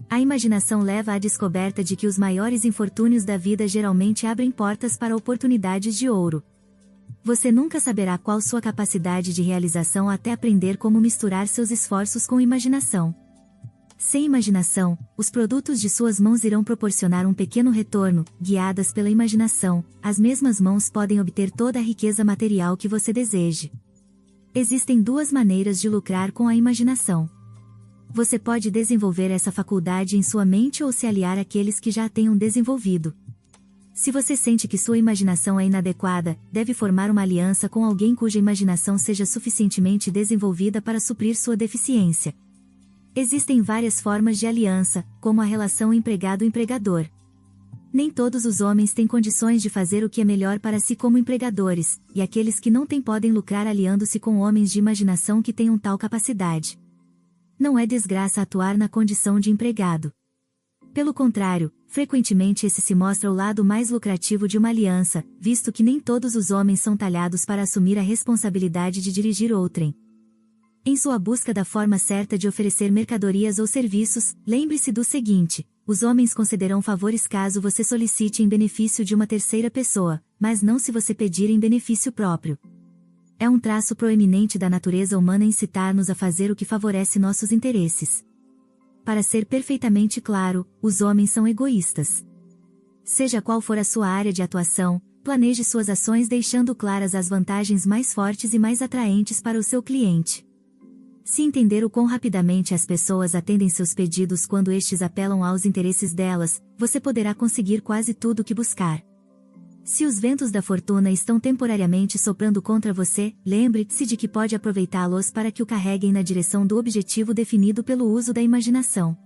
A imaginação leva à descoberta de que os maiores infortúnios da vida geralmente abrem portas para oportunidades de ouro. Você nunca saberá qual sua capacidade de realização até aprender como misturar seus esforços com imaginação. Sem imaginação, os produtos de suas mãos irão proporcionar um pequeno retorno, guiadas pela imaginação, as mesmas mãos podem obter toda a riqueza material que você deseje. Existem duas maneiras de lucrar com a imaginação. Você pode desenvolver essa faculdade em sua mente ou se aliar àqueles que já a tenham desenvolvido. Se você sente que sua imaginação é inadequada, deve formar uma aliança com alguém cuja imaginação seja suficientemente desenvolvida para suprir sua deficiência. Existem várias formas de aliança, como a relação empregado-empregador. Nem todos os homens têm condições de fazer o que é melhor para si como empregadores, e aqueles que não têm podem lucrar aliando-se com homens de imaginação que tenham tal capacidade. Não é desgraça atuar na condição de empregado. Pelo contrário, frequentemente esse se mostra o lado mais lucrativo de uma aliança, visto que nem todos os homens são talhados para assumir a responsabilidade de dirigir outrem. Em sua busca da forma certa de oferecer mercadorias ou serviços, lembre-se do seguinte: os homens concederão favores caso você solicite em benefício de uma terceira pessoa, mas não se você pedir em benefício próprio. É um traço proeminente da natureza humana incitar-nos a fazer o que favorece nossos interesses. Para ser perfeitamente claro, os homens são egoístas. Seja qual for a sua área de atuação, planeje suas ações deixando claras as vantagens mais fortes e mais atraentes para o seu cliente. Se entender o quão rapidamente as pessoas atendem seus pedidos quando estes apelam aos interesses delas, você poderá conseguir quase tudo o que buscar. Se os ventos da fortuna estão temporariamente soprando contra você, lembre-se de que pode aproveitá-los para que o carreguem na direção do objetivo definido pelo uso da imaginação.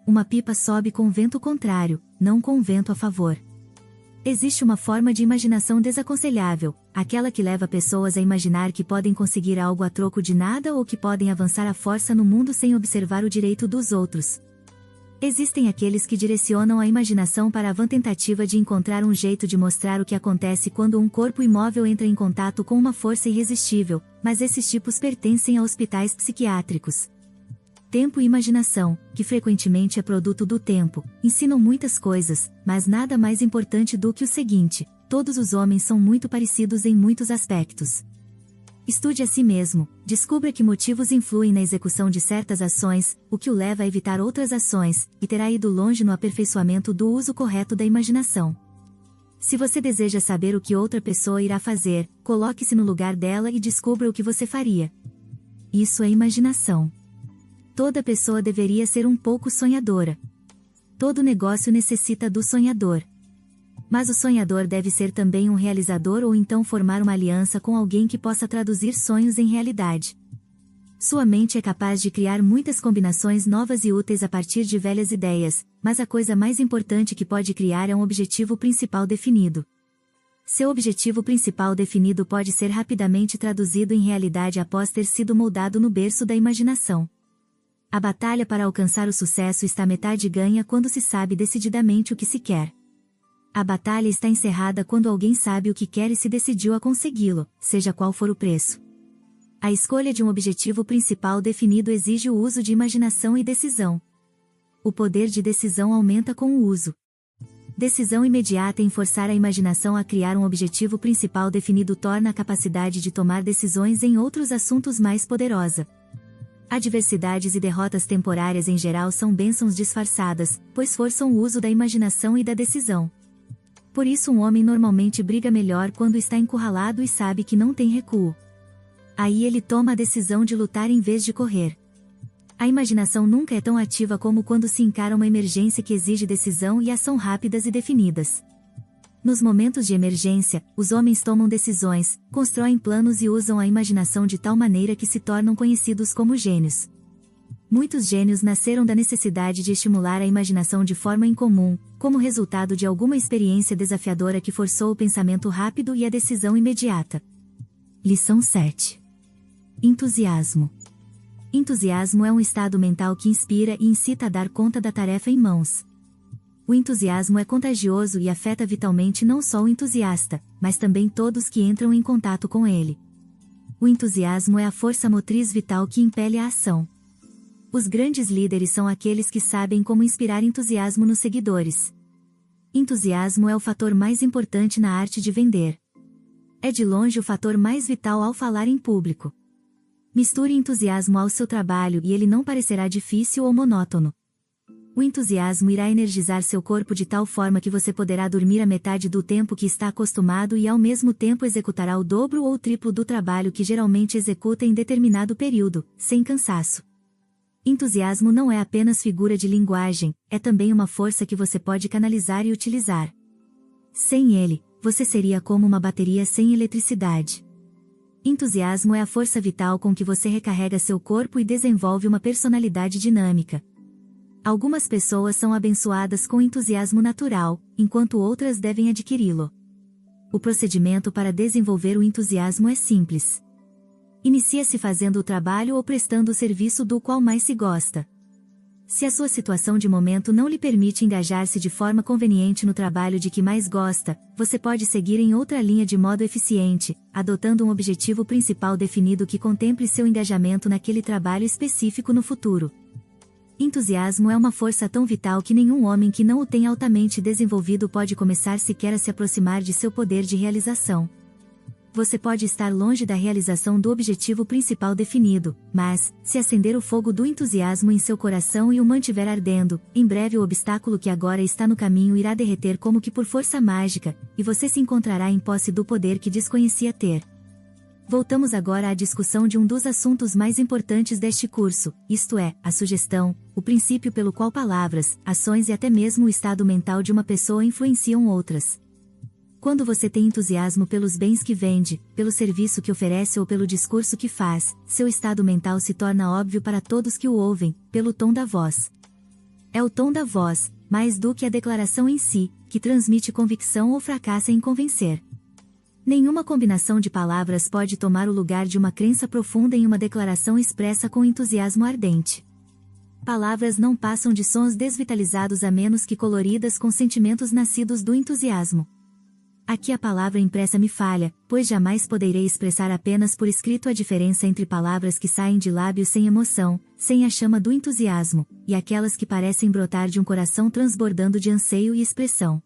Uma pipa sobe com vento contrário, não com vento a favor. Existe uma forma de imaginação desaconselhável, aquela que leva pessoas a imaginar que podem conseguir algo a troco de nada ou que podem avançar à força no mundo sem observar o direito dos outros. Existem aqueles que direcionam a imaginação para a vã tentativa de encontrar um jeito de mostrar o que acontece quando um corpo imóvel entra em contato com uma força irresistível, mas esses tipos pertencem a hospitais psiquiátricos. Tempo e imaginação, que frequentemente é produto do tempo, ensinam muitas coisas, mas nada mais importante do que o seguinte: todos os homens são muito parecidos em muitos aspectos. Estude a si mesmo, descubra que motivos influem na execução de certas ações, o que o leva a evitar outras ações, e terá ido longe no aperfeiçoamento do uso correto da imaginação. Se você deseja saber o que outra pessoa irá fazer, coloque-se no lugar dela e descubra o que você faria. Isso é imaginação. Toda pessoa deveria ser um pouco sonhadora. Todo negócio necessita do sonhador. Mas o sonhador deve ser também um realizador ou então formar uma aliança com alguém que possa traduzir sonhos em realidade. Sua mente é capaz de criar muitas combinações novas e úteis a partir de velhas ideias, mas a coisa mais importante que pode criar é um objetivo principal definido. Seu objetivo principal definido pode ser rapidamente traduzido em realidade após ter sido moldado no berço da imaginação. A batalha para alcançar o sucesso está metade ganha quando se sabe decididamente o que se quer. A batalha está encerrada quando alguém sabe o que quer e se decidiu a consegui-lo, seja qual for o preço. A escolha de um objetivo principal definido exige o uso de imaginação e decisão. O poder de decisão aumenta com o uso. Decisão imediata em forçar a imaginação a criar um objetivo principal definido torna a capacidade de tomar decisões em outros assuntos mais poderosa. Adversidades e derrotas temporárias em geral são bênçãos disfarçadas, pois forçam o uso da imaginação e da decisão. Por isso um homem normalmente briga melhor quando está encurralado e sabe que não tem recuo. Aí ele toma a decisão de lutar em vez de correr. A imaginação nunca é tão ativa como quando se encara uma emergência que exige decisão e ação rápidas e definidas. Nos momentos de emergência, os homens tomam decisões, constroem planos e usam a imaginação de tal maneira que se tornam conhecidos como gênios. Muitos gênios nasceram da necessidade de estimular a imaginação de forma incomum, como resultado de alguma experiência desafiadora que forçou o pensamento rápido e a decisão imediata. Lição 7. Entusiasmo. Entusiasmo é um estado mental que inspira e incita a dar conta da tarefa em mãos. O entusiasmo é contagioso e afeta vitalmente não só o entusiasta, mas também todos que entram em contato com ele. O entusiasmo é a força motriz vital que impele a ação. Os grandes líderes são aqueles que sabem como inspirar entusiasmo nos seguidores. Entusiasmo é o fator mais importante na arte de vender. É de longe o fator mais vital ao falar em público. Misture entusiasmo ao seu trabalho e ele não parecerá difícil ou monótono. O entusiasmo irá energizar seu corpo de tal forma que você poderá dormir a metade do tempo que está acostumado e ao mesmo tempo executará o dobro ou o triplo do trabalho que geralmente executa em determinado período, sem cansaço. Entusiasmo não é apenas figura de linguagem, é também uma força que você pode canalizar e utilizar. Sem ele, você seria como uma bateria sem eletricidade. Entusiasmo é a força vital com que você recarrega seu corpo e desenvolve uma personalidade dinâmica. Algumas pessoas são abençoadas com entusiasmo natural, enquanto outras devem adquiri-lo. O procedimento para desenvolver o entusiasmo é simples. Inicia-se fazendo o trabalho ou prestando o serviço do qual mais se gosta. Se a sua situação de momento não lhe permite engajar-se de forma conveniente no trabalho de que mais gosta, você pode seguir em outra linha de modo eficiente, adotando um objetivo principal definido que contemple seu engajamento naquele trabalho específico no futuro. Entusiasmo é uma força tão vital que nenhum homem que não o tenha altamente desenvolvido pode começar sequer a se aproximar de seu poder de realização. Você pode estar longe da realização do objetivo principal definido, mas, se acender o fogo do entusiasmo em seu coração e o mantiver ardendo, em breve o obstáculo que agora está no caminho irá derreter como que por força mágica, e você se encontrará em posse do poder que desconhecia ter. Voltamos agora à discussão de um dos assuntos mais importantes deste curso, isto é, a sugestão, o princípio pelo qual palavras, ações e até mesmo o estado mental de uma pessoa influenciam outras. Quando você tem entusiasmo pelos bens que vende, pelo serviço que oferece ou pelo discurso que faz, seu estado mental se torna óbvio para todos que o ouvem, pelo tom da voz. É o tom da voz, mais do que a declaração em si, que transmite convicção ou fracassa em convencer. Nenhuma combinação de palavras pode tomar o lugar de uma crença profunda em uma declaração expressa com entusiasmo ardente. Palavras não passam de sons desvitalizados a menos que coloridas com sentimentos nascidos do entusiasmo. Aqui a palavra impressa me falha, pois jamais poderei expressar apenas por escrito a diferença entre palavras que saem de lábios sem emoção, sem a chama do entusiasmo, e aquelas que parecem brotar de um coração transbordando de anseio e expressão.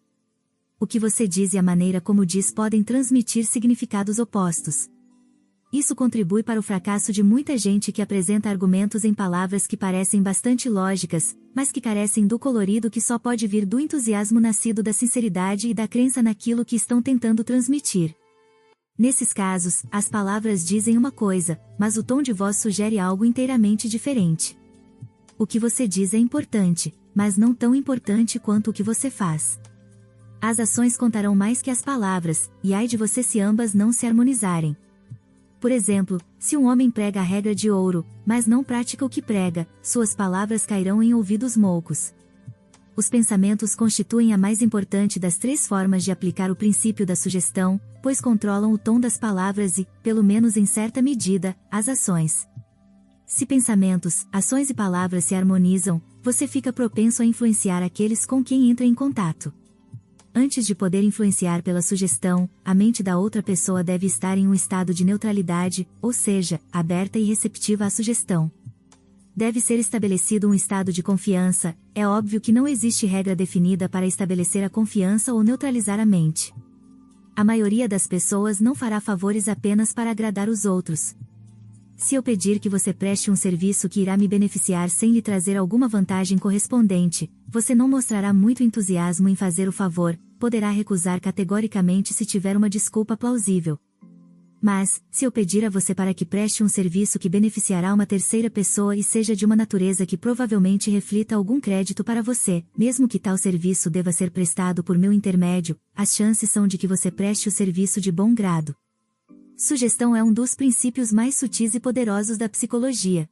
O que você diz e a maneira como diz podem transmitir significados opostos. Isso contribui para o fracasso de muita gente que apresenta argumentos em palavras que parecem bastante lógicas, mas que carecem do colorido que só pode vir do entusiasmo nascido da sinceridade e da crença naquilo que estão tentando transmitir. Nesses casos, as palavras dizem uma coisa, mas o tom de voz sugere algo inteiramente diferente. O que você diz é importante, mas não tão importante quanto o que você faz. As ações contarão mais que as palavras, e ai de você se ambas não se harmonizarem. Por exemplo, se um homem prega a regra de ouro, mas não pratica o que prega, suas palavras cairão em ouvidos moucos. Os pensamentos constituem a mais importante das 3 formas de aplicar o princípio da sugestão, pois controlam o tom das palavras e, pelo menos em certa medida, as ações. Se pensamentos, ações e palavras se harmonizam, você fica propenso a influenciar aqueles com quem entra em contato. Antes de poder influenciar pela sugestão, a mente da outra pessoa deve estar em um estado de neutralidade, ou seja, aberta e receptiva à sugestão. Deve ser estabelecido um estado de confiança. É óbvio que não existe regra definida para estabelecer a confiança ou neutralizar a mente. A maioria das pessoas não fará favores apenas para agradar os outros. Se eu pedir que você preste um serviço que irá me beneficiar sem lhe trazer alguma vantagem correspondente, você não mostrará muito entusiasmo em fazer o favor, poderá recusar categoricamente se tiver uma desculpa plausível. Mas, se eu pedir a você para que preste um serviço que beneficiará uma terceira pessoa e seja de uma natureza que provavelmente reflita algum crédito para você, mesmo que tal serviço deva ser prestado por meu intermédio, as chances são de que você preste o serviço de bom grado. Sugestão é um dos princípios mais sutis e poderosos da psicologia.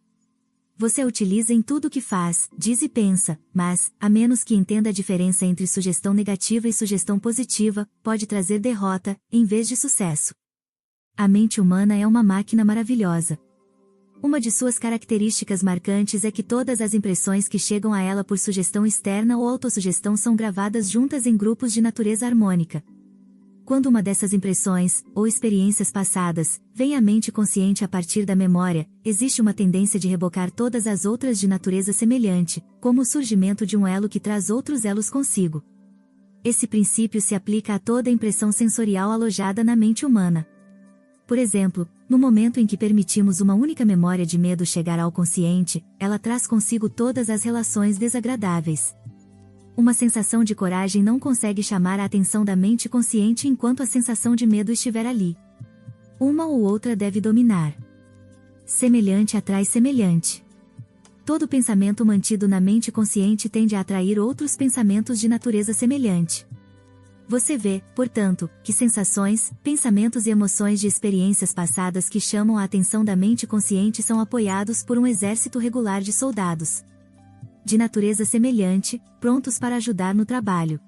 Você a utiliza em tudo o que faz, diz e pensa, mas, a menos que entenda a diferença entre sugestão negativa e sugestão positiva, pode trazer derrota, em vez de sucesso. A mente humana é uma máquina maravilhosa. Uma de suas características marcantes é que todas as impressões que chegam a ela por sugestão externa ou autossugestão são gravadas juntas em grupos de natureza harmônica. Quando uma dessas impressões, ou experiências passadas, vem à mente consciente a partir da memória, existe uma tendência de rebocar todas as outras de natureza semelhante, como o surgimento de um elo que traz outros elos consigo. Esse princípio se aplica a toda impressão sensorial alojada na mente humana. Por exemplo, no momento em que permitimos uma única memória de medo chegar ao consciente, ela traz consigo todas as relações desagradáveis. Uma sensação de coragem não consegue chamar a atenção da mente consciente enquanto a sensação de medo estiver ali. Uma ou outra deve dominar. Semelhante atrai semelhante. Todo pensamento mantido na mente consciente tende a atrair outros pensamentos de natureza semelhante. Você vê, portanto, que sensações, pensamentos e emoções de experiências passadas que chamam a atenção da mente consciente são apoiados por um exército regular de soldados de natureza semelhante, prontos para ajudar no trabalho.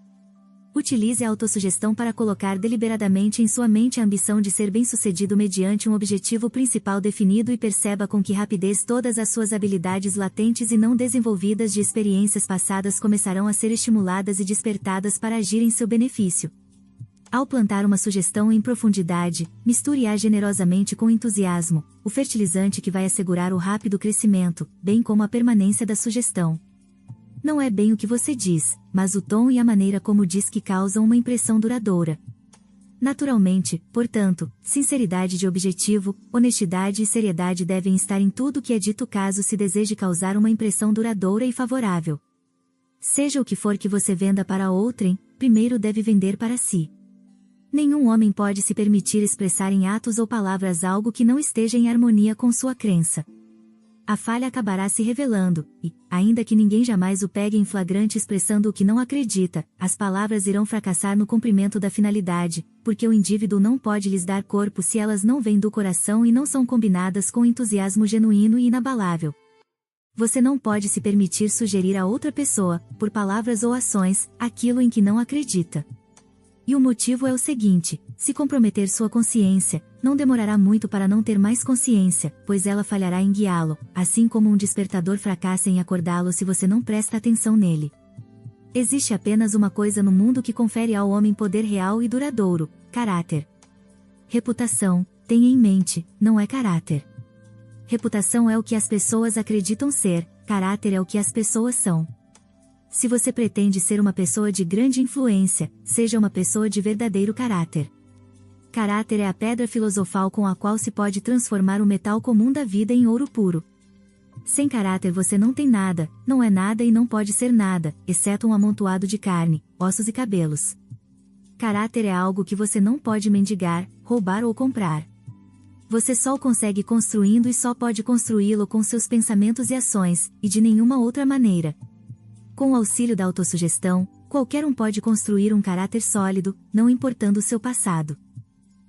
Utilize a autossugestão para colocar deliberadamente em sua mente a ambição de ser bem-sucedido mediante um objetivo principal definido e perceba com que rapidez todas as suas habilidades latentes e não desenvolvidas de experiências passadas começarão a ser estimuladas e despertadas para agir em seu benefício. Ao plantar uma sugestão em profundidade, misture-a generosamente com entusiasmo, o fertilizante que vai assegurar o rápido crescimento, bem como a permanência da sugestão. Não é bem o que você diz, mas o tom e a maneira como diz que causam uma impressão duradoura. Naturalmente, portanto, sinceridade de objetivo, honestidade e seriedade devem estar em tudo que é dito caso se deseje causar uma impressão duradoura e favorável. Seja o que for que você venda para outrem, primeiro deve vender para si. Nenhum homem pode se permitir expressar em atos ou palavras algo que não esteja em harmonia com sua crença. A falha acabará se revelando, e, ainda que ninguém jamais o pegue em flagrante expressando o que não acredita, as palavras irão fracassar no cumprimento da finalidade, porque o indivíduo não pode lhes dar corpo se elas não vêm do coração e não são combinadas com entusiasmo genuíno e inabalável. Você não pode se permitir sugerir a outra pessoa, por palavras ou ações, aquilo em que não acredita. E o motivo é o seguinte: se comprometer sua consciência, não demorará muito para não ter mais consciência, pois ela falhará em guiá-lo, assim como um despertador fracassa em acordá-lo se você não presta atenção nele. Existe apenas uma coisa no mundo que confere ao homem poder real e duradouro: caráter. Reputação, tenha em mente, não é caráter. Reputação é o que as pessoas acreditam ser, caráter é o que as pessoas são. Se você pretende ser uma pessoa de grande influência, seja uma pessoa de verdadeiro caráter. Caráter é a pedra filosofal com a qual se pode transformar o metal comum da vida em ouro puro. Sem caráter você não tem nada, não é nada e não pode ser nada, exceto um amontoado de carne, ossos e cabelos. Caráter é algo que você não pode mendigar, roubar ou comprar. Você só o consegue construindo e só pode construí-lo com seus pensamentos e ações, e de nenhuma outra maneira. Com o auxílio da autossugestão, qualquer um pode construir um caráter sólido, não importando o seu passado.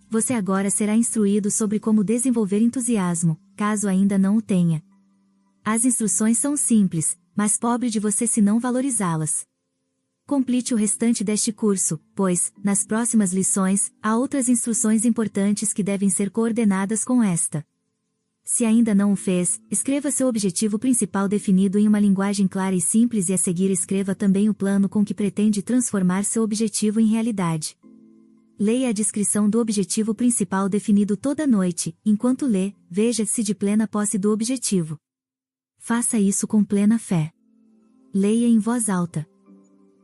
Você agora será instruído sobre como desenvolver entusiasmo, caso ainda não o tenha. As instruções são simples, mas pobre de você se não valorizá-las. Complete o restante deste curso, pois, nas próximas lições, há outras instruções importantes que devem ser coordenadas com esta. Se ainda não o fez, escreva seu objetivo principal definido em uma linguagem clara e simples e a seguir escreva também o plano com que pretende transformar seu objetivo em realidade. Leia a descrição do objetivo principal definido toda noite, enquanto lê, veja-se de plena posse do objetivo. Faça isso com plena fé. Leia em voz alta.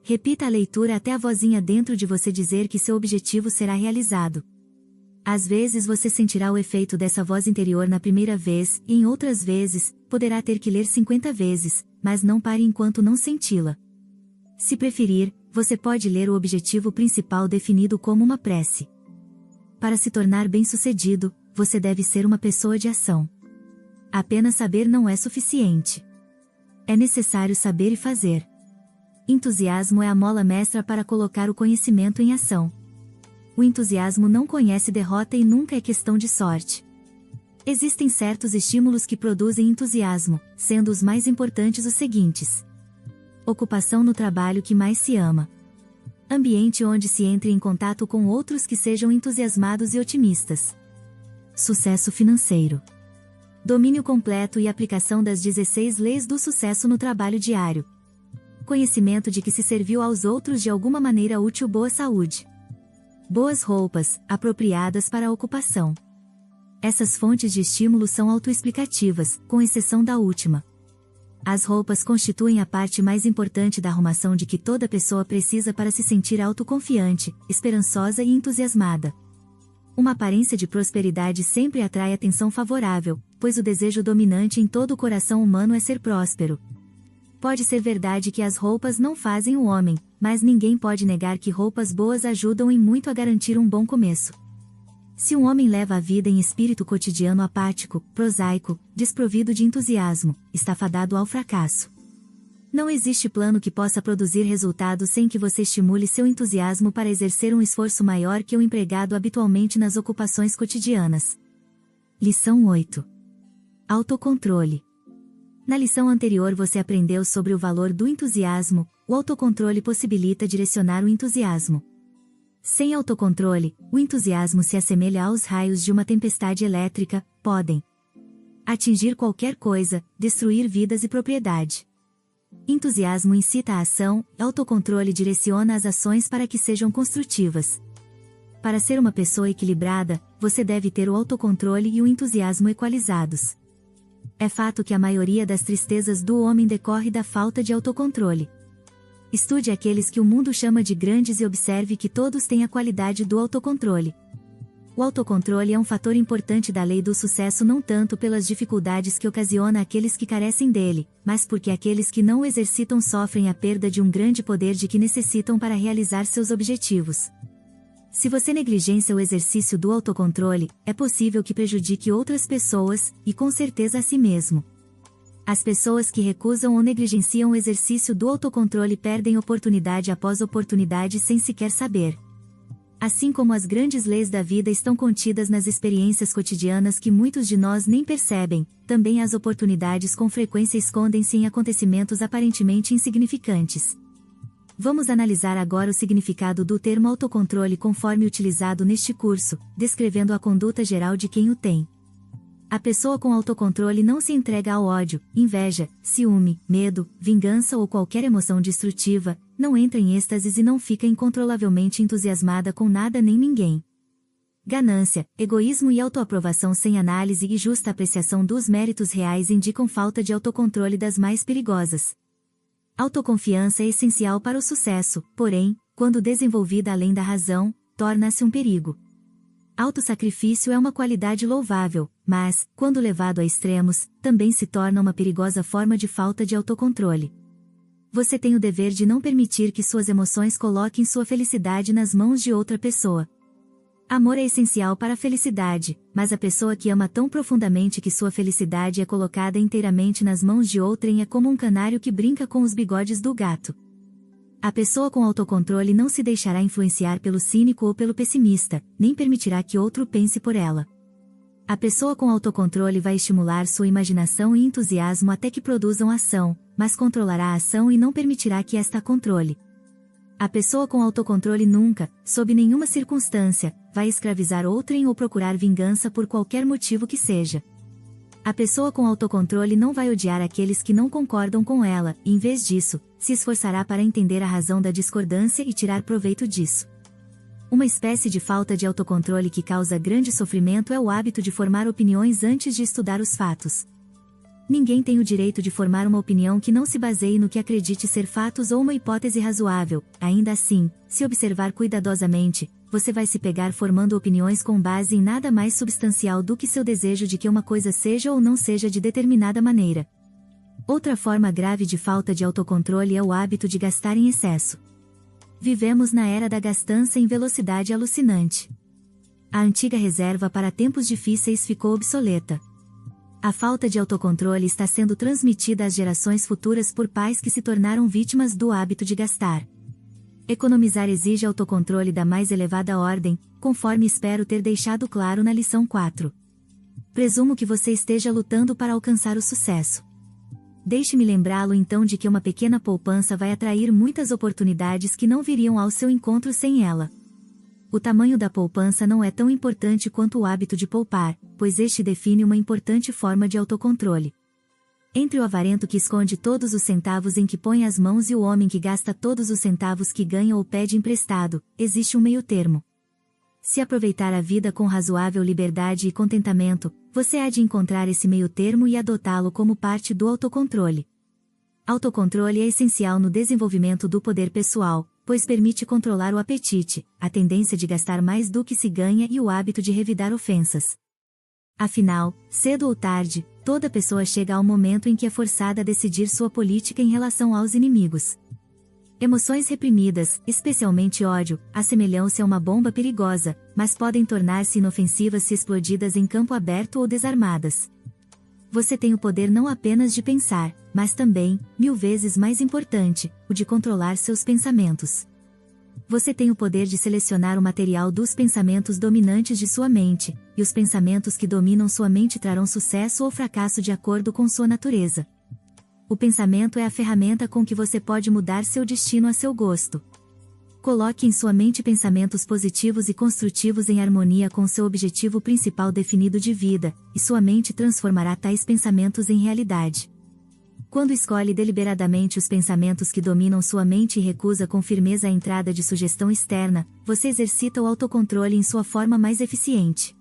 Repita a leitura até a vozinha dentro de você dizer que seu objetivo será realizado. Às vezes você sentirá o efeito dessa voz interior na primeira vez, e em outras vezes, poderá ter que ler 50 vezes, mas não pare enquanto não senti-la. Se preferir, você pode ler o objetivo principal definido como uma prece. Para se tornar bem-sucedido, você deve ser uma pessoa de ação. Apenas saber não é suficiente. É necessário saber e fazer. Entusiasmo é a mola mestra para colocar o conhecimento em ação. O entusiasmo não conhece derrota e nunca é questão de sorte. Existem certos estímulos que produzem entusiasmo, sendo os mais importantes os seguintes: ocupação no trabalho que mais se ama. Ambiente onde se entre em contato com outros que sejam entusiasmados e otimistas. Sucesso financeiro. Domínio completo e aplicação das 16 leis do sucesso no trabalho diário. Conhecimento de que se serviu aos outros de alguma maneira útil. Boa saúde. Boas roupas, apropriadas para a ocupação. Essas fontes de estímulo são autoexplicativas, com exceção da última. As roupas constituem a parte mais importante da arrumação de que toda pessoa precisa para se sentir autoconfiante, esperançosa e entusiasmada. Uma aparência de prosperidade sempre atrai atenção favorável, pois o desejo dominante em todo o coração humano é ser próspero. Pode ser verdade que as roupas não fazem o homem, mas ninguém pode negar que roupas boas ajudam em muito a garantir um bom começo. Se um homem leva a vida em espírito cotidiano apático, prosaico, desprovido de entusiasmo, está fadado ao fracasso. Não existe plano que possa produzir resultados sem que você estimule seu entusiasmo para exercer um esforço maior que o empregado habitualmente nas ocupações cotidianas. Lição 8. Autocontrole. Na lição anterior você aprendeu sobre o valor do entusiasmo, o autocontrole possibilita direcionar o entusiasmo. Sem autocontrole, o entusiasmo se assemelha aos raios de uma tempestade elétrica, podem atingir qualquer coisa, destruir vidas e propriedade. Entusiasmo incita a ação, autocontrole direciona as ações para que sejam construtivas. Para ser uma pessoa equilibrada, você deve ter o autocontrole e o entusiasmo equalizados. É fato que a maioria das tristezas do homem decorre da falta de autocontrole. Estude aqueles que o mundo chama de grandes e observe que todos têm a qualidade do autocontrole. O autocontrole é um fator importante da lei do sucesso não tanto pelas dificuldades que ocasiona àqueles que carecem dele, mas porque aqueles que não o exercitam sofrem a perda de um grande poder de que necessitam para realizar seus objetivos. Se você negligencia o exercício do autocontrole, é possível que prejudique outras pessoas, e com certeza a si mesmo. As pessoas que recusam ou negligenciam o exercício do autocontrole perdem oportunidade após oportunidade sem sequer saber. Assim como as grandes leis da vida estão contidas nas experiências cotidianas que muitos de nós nem percebem, também as oportunidades com frequência escondem-se em acontecimentos aparentemente insignificantes. Vamos analisar agora o significado do termo autocontrole conforme utilizado neste curso, descrevendo a conduta geral de quem o tem. A pessoa com autocontrole não se entrega ao ódio, inveja, ciúme, medo, vingança ou qualquer emoção destrutiva, não entra em êxtases e não fica incontrolavelmente entusiasmada com nada nem ninguém. Ganância, egoísmo e autoaprovação sem análise e justa apreciação dos méritos reais indicam falta de autocontrole das mais perigosas. Autoconfiança é essencial para o sucesso, porém, quando desenvolvida além da razão, torna-se um perigo. Autossacrifício é uma qualidade louvável, mas, quando levado a extremos, também se torna uma perigosa forma de falta de autocontrole. Você tem o dever de não permitir que suas emoções coloquem sua felicidade nas mãos de outra pessoa. Amor é essencial para a felicidade, mas a pessoa que ama tão profundamente que sua felicidade é colocada inteiramente nas mãos de outrem é como um canário que brinca com os bigodes do gato. A pessoa com autocontrole não se deixará influenciar pelo cínico ou pelo pessimista, nem permitirá que outro pense por ela. A pessoa com autocontrole vai estimular sua imaginação e entusiasmo até que produzam ação, mas controlará a ação e não permitirá que esta a controle. A pessoa com autocontrole nunca, sob nenhuma circunstância, vai escravizar outrem ou procurar vingança por qualquer motivo que seja. A pessoa com autocontrole não vai odiar aqueles que não concordam com ela, e em vez disso, se esforçará para entender a razão da discordância e tirar proveito disso. Uma espécie de falta de autocontrole que causa grande sofrimento é o hábito de formar opiniões antes de estudar os fatos. Ninguém tem o direito de formar uma opinião que não se baseie no que acredite ser fatos ou uma hipótese razoável. Ainda assim, se observar cuidadosamente, você vai se pegar formando opiniões com base em nada mais substancial do que seu desejo de que uma coisa seja ou não seja de determinada maneira. Outra forma grave de falta de autocontrole é o hábito de gastar em excesso. Vivemos na era da gastança em velocidade alucinante. A antiga reserva para tempos difíceis ficou obsoleta. A falta de autocontrole está sendo transmitida às gerações futuras por pais que se tornaram vítimas do hábito de gastar. Economizar exige autocontrole da mais elevada ordem, conforme espero ter deixado claro na lição 4. Presumo que você esteja lutando para alcançar o sucesso. Deixe-me lembrá-lo então de que uma pequena poupança vai atrair muitas oportunidades que não viriam ao seu encontro sem ela. O tamanho da poupança não é tão importante quanto o hábito de poupar, pois este define uma importante forma de autocontrole. Entre o avarento que esconde todos os centavos em que põe as mãos e o homem que gasta todos os centavos que ganha ou pede emprestado, existe um meio-termo. Se aproveitar a vida com razoável liberdade e contentamento, você há de encontrar esse meio-termo e adotá-lo como parte do autocontrole. Autocontrole é essencial no desenvolvimento do poder pessoal, pois permite controlar o apetite, a tendência de gastar mais do que se ganha e o hábito de revidar ofensas. Afinal, cedo ou tarde, toda pessoa chega ao momento em que é forçada a decidir sua política em relação aos inimigos. Emoções reprimidas, especialmente ódio, assemelham-se a uma bomba perigosa, mas podem tornar-se inofensivas se explodidas em campo aberto ou desarmadas. Você tem o poder não apenas de pensar, mas também, 1000 vezes mais importante, o de controlar seus pensamentos. Você tem o poder de selecionar o material dos pensamentos dominantes de sua mente, e os pensamentos que dominam sua mente trarão sucesso ou fracasso de acordo com sua natureza. O pensamento é a ferramenta com que você pode mudar seu destino a seu gosto. Coloque em sua mente pensamentos positivos e construtivos em harmonia com seu objetivo principal definido de vida, e sua mente transformará tais pensamentos em realidade. Quando escolhe deliberadamente os pensamentos que dominam sua mente e recusa com firmeza a entrada de sugestão externa, você exercita o autocontrole em sua forma mais eficiente.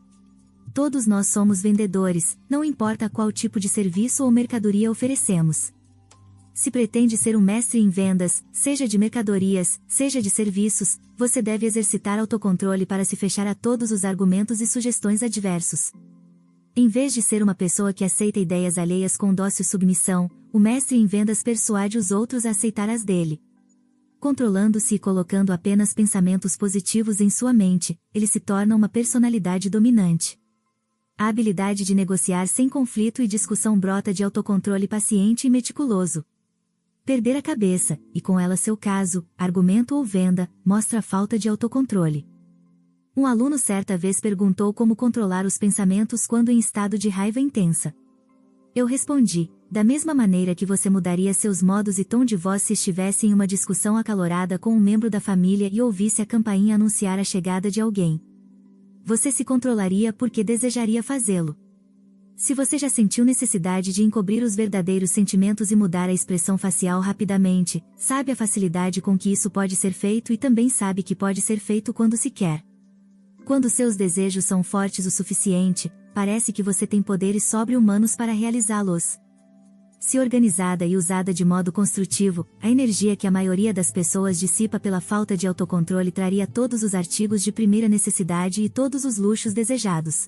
Todos nós somos vendedores, não importa qual tipo de serviço ou mercadoria oferecemos. Se pretende ser um mestre em vendas, seja de mercadorias, seja de serviços, você deve exercitar autocontrole para se fechar a todos os argumentos e sugestões adversos. Em vez de ser uma pessoa que aceita ideias alheias com dócil submissão, o mestre em vendas persuade os outros a aceitar as dele. Controlando-se e colocando apenas pensamentos positivos em sua mente, ele se torna uma personalidade dominante. A habilidade de negociar sem conflito e discussão brota de autocontrole paciente e meticuloso. Perder a cabeça, e com ela seu caso, argumento ou venda, mostra a falta de autocontrole. Um aluno certa vez perguntou como controlar os pensamentos quando em estado de raiva intensa. Eu respondi, da mesma maneira que você mudaria seus modos e tom de voz se estivesse em uma discussão acalorada com um membro da família e ouvisse a campainha anunciar a chegada de alguém. Você se controlaria porque desejaria fazê-lo. Se você já sentiu necessidade de encobrir os verdadeiros sentimentos e mudar a expressão facial rapidamente, sabe a facilidade com que isso pode ser feito e também sabe que pode ser feito quando se quer. Quando seus desejos são fortes o suficiente, parece que você tem poderes sobre-humanos para realizá-los. Se organizada e usada de modo construtivo, a energia que a maioria das pessoas dissipa pela falta de autocontrole traria todos os artigos de primeira necessidade e todos os luxos desejados.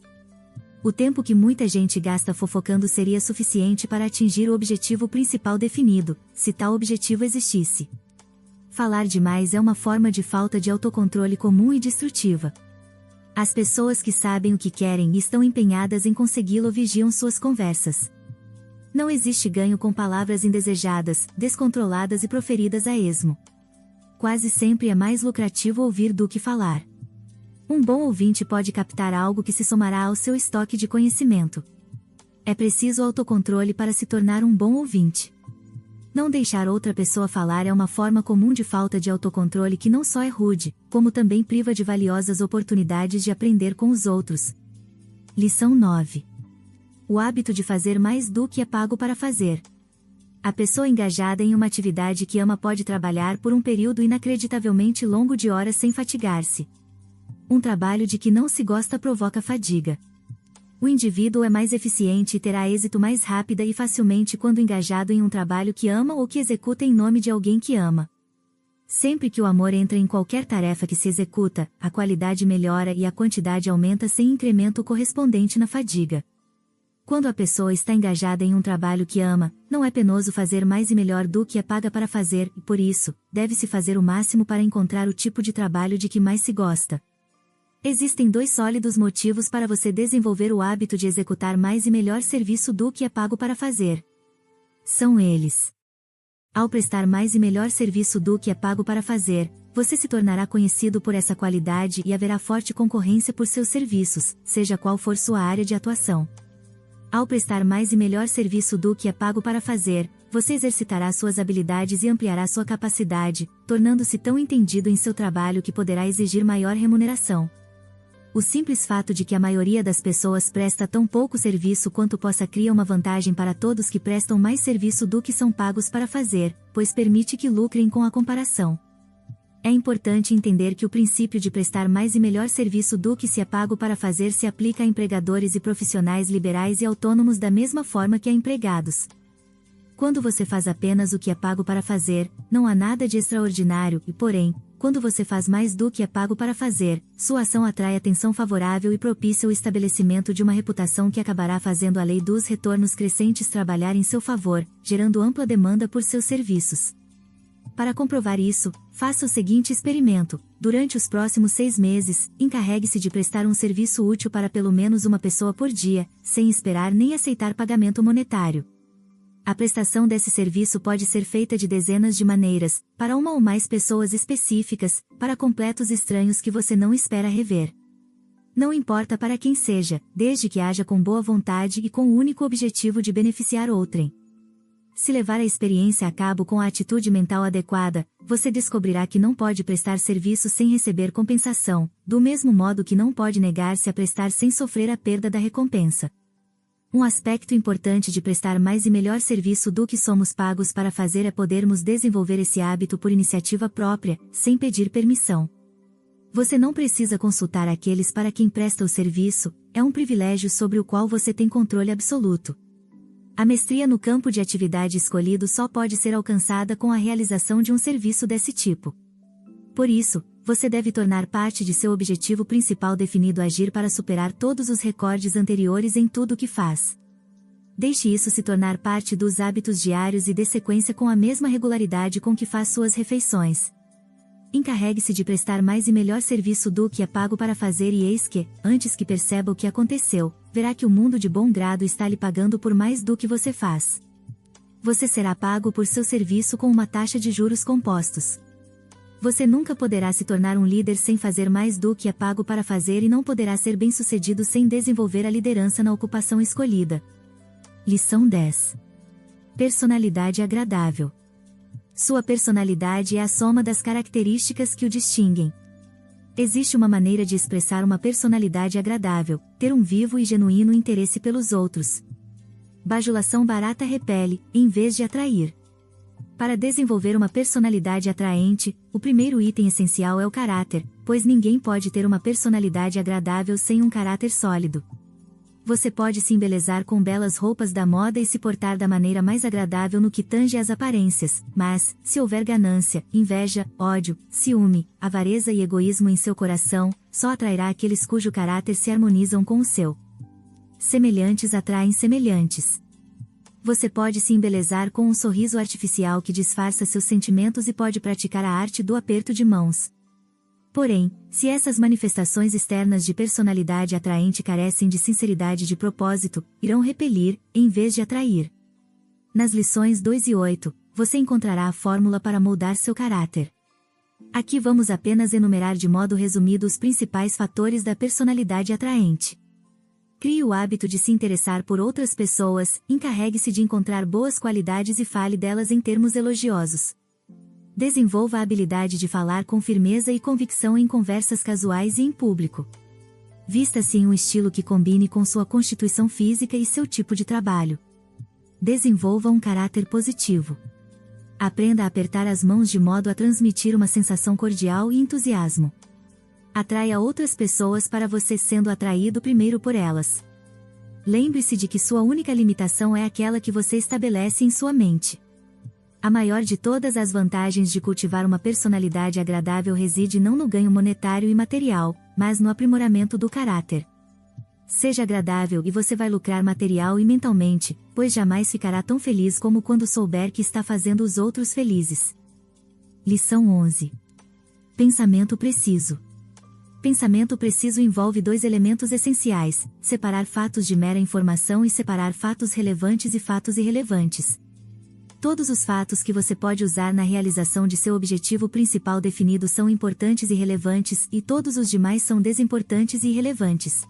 O tempo que muita gente gasta fofocando seria suficiente para atingir o objetivo principal definido, se tal objetivo existisse. Falar demais é uma forma de falta de autocontrole comum e destrutiva. As pessoas que sabem o que querem e estão empenhadas em consegui-lo vigiam suas conversas. Não existe ganho com palavras indesejadas, descontroladas e proferidas a esmo. Quase sempre é mais lucrativo ouvir do que falar. Um bom ouvinte pode captar algo que se somará ao seu estoque de conhecimento. É preciso autocontrole para se tornar um bom ouvinte. Não deixar outra pessoa falar é uma forma comum de falta de autocontrole que não só é rude, como também priva de valiosas oportunidades de aprender com os outros. Lição 9. O hábito de fazer mais do que é pago para fazer. A pessoa engajada em uma atividade que ama pode trabalhar por um período inacreditavelmente longo de horas sem fatigar-se. Um trabalho de que não se gosta provoca fadiga. O indivíduo é mais eficiente e terá êxito mais rápida e facilmente quando engajado em um trabalho que ama ou que executa em nome de alguém que ama. Sempre que o amor entra em qualquer tarefa que se executa, a qualidade melhora e a quantidade aumenta sem incremento correspondente na fadiga. Quando a pessoa está engajada em um trabalho que ama, não é penoso fazer mais e melhor do que é paga para fazer, e por isso, deve-se fazer o máximo para encontrar o tipo de trabalho de que mais se gosta. Existem 2 sólidos motivos para você desenvolver o hábito de executar mais e melhor serviço do que é pago para fazer. São eles. Ao prestar mais e melhor serviço do que é pago para fazer, você se tornará conhecido por essa qualidade e haverá forte concorrência por seus serviços, seja qual for sua área de atuação. Ao prestar mais e melhor serviço do que é pago para fazer, você exercitará suas habilidades e ampliará sua capacidade, tornando-se tão entendido em seu trabalho que poderá exigir maior remuneração. O simples fato de que a maioria das pessoas presta tão pouco serviço quanto possa cria uma vantagem para todos que prestam mais serviço do que são pagos para fazer, pois permite que lucrem com a comparação. É importante entender que o princípio de prestar mais e melhor serviço do que se é pago para fazer se aplica a empregadores e profissionais liberais e autônomos da mesma forma que a empregados. Quando você faz apenas o que é pago para fazer, não há nada de extraordinário e, porém, quando você faz mais do que é pago para fazer, sua ação atrai atenção favorável e propicia o estabelecimento de uma reputação que acabará fazendo a lei dos retornos crescentes trabalhar em seu favor, gerando ampla demanda por seus serviços. Para comprovar isso, faça o seguinte experimento: durante os próximos 6 meses, encarregue-se de prestar um serviço útil para pelo menos uma pessoa por dia, sem esperar nem aceitar pagamento monetário. A prestação desse serviço pode ser feita de dezenas de maneiras, para uma ou mais pessoas específicas, para completos estranhos que você não espera rever. Não importa para quem seja, desde que haja com boa vontade e com o único objetivo de beneficiar outrem. Se levar a experiência a cabo com a atitude mental adequada, você descobrirá que não pode prestar serviço sem receber compensação, do mesmo modo que não pode negar-se a prestar sem sofrer a perda da recompensa. Um aspecto importante de prestar mais e melhor serviço do que somos pagos para fazer é podermos desenvolver esse hábito por iniciativa própria, sem pedir permissão. Você não precisa consultar aqueles para quem presta o serviço, é um privilégio sobre o qual você tem controle absoluto. A mestria no campo de atividade escolhido só pode ser alcançada com a realização de um serviço desse tipo. Por isso, você deve tornar parte de seu objetivo principal definido agir para superar todos os recordes anteriores em tudo o que faz. Deixe isso se tornar parte dos hábitos diários e dê sequência com a mesma regularidade com que faz suas refeições. Encarregue-se de prestar mais e melhor serviço do que é pago para fazer e eis que, antes que perceba o que aconteceu, verá que o mundo de bom grado está lhe pagando por mais do que você faz. Você será pago por seu serviço com uma taxa de juros compostos. Você nunca poderá se tornar um líder sem fazer mais do que é pago para fazer e não poderá ser bem-sucedido sem desenvolver a liderança na ocupação escolhida. Lição 10. Personalidade agradável. Sua personalidade é a soma das características que o distinguem. Existe uma maneira de expressar uma personalidade agradável, ter um vivo e genuíno interesse pelos outros. Bajulação barata repele, em vez de atrair. Para desenvolver uma personalidade atraente, o primeiro item essencial é o caráter, pois ninguém pode ter uma personalidade agradável sem um caráter sólido. Você pode se embelezar com belas roupas da moda e se portar da maneira mais agradável no que tange às aparências, mas, se houver ganância, inveja, ódio, ciúme, avareza e egoísmo em seu coração, só atrairá aqueles cujo caráter se harmonizam com o seu. Semelhantes atraem semelhantes. Você pode se embelezar com um sorriso artificial que disfarça seus sentimentos e pode praticar a arte do aperto de mãos. Porém, se essas manifestações externas de personalidade atraente carecem de sinceridade de propósito, irão repelir, em vez de atrair. Nas lições 2 e 8, você encontrará a fórmula para moldar seu caráter. Aqui vamos apenas enumerar de modo resumido os principais fatores da personalidade atraente. Crie o hábito de se interessar por outras pessoas, encarregue-se de encontrar boas qualidades e fale delas em termos elogiosos. Desenvolva a habilidade de falar com firmeza e convicção em conversas casuais e em público. Vista-se em um estilo que combine com sua constituição física e seu tipo de trabalho. Desenvolva um caráter positivo. Aprenda a apertar as mãos de modo a transmitir uma sensação cordial e entusiasmo. Atraia outras pessoas para você sendo atraído primeiro por elas. Lembre-se de que sua única limitação é aquela que você estabelece em sua mente. A maior de todas as vantagens de cultivar uma personalidade agradável reside não no ganho monetário e material, mas no aprimoramento do caráter. Seja agradável e você vai lucrar material e mentalmente, pois jamais ficará tão feliz como quando souber que está fazendo os outros felizes. Lição 11. Pensamento preciso. Pensamento preciso envolve dois elementos essenciais: separar fatos de mera informação e separar fatos relevantes e fatos irrelevantes. Todos os fatos que você pode usar na realização de seu objetivo principal definido são importantes e relevantes, e todos os demais são desimportantes e irrelevantes.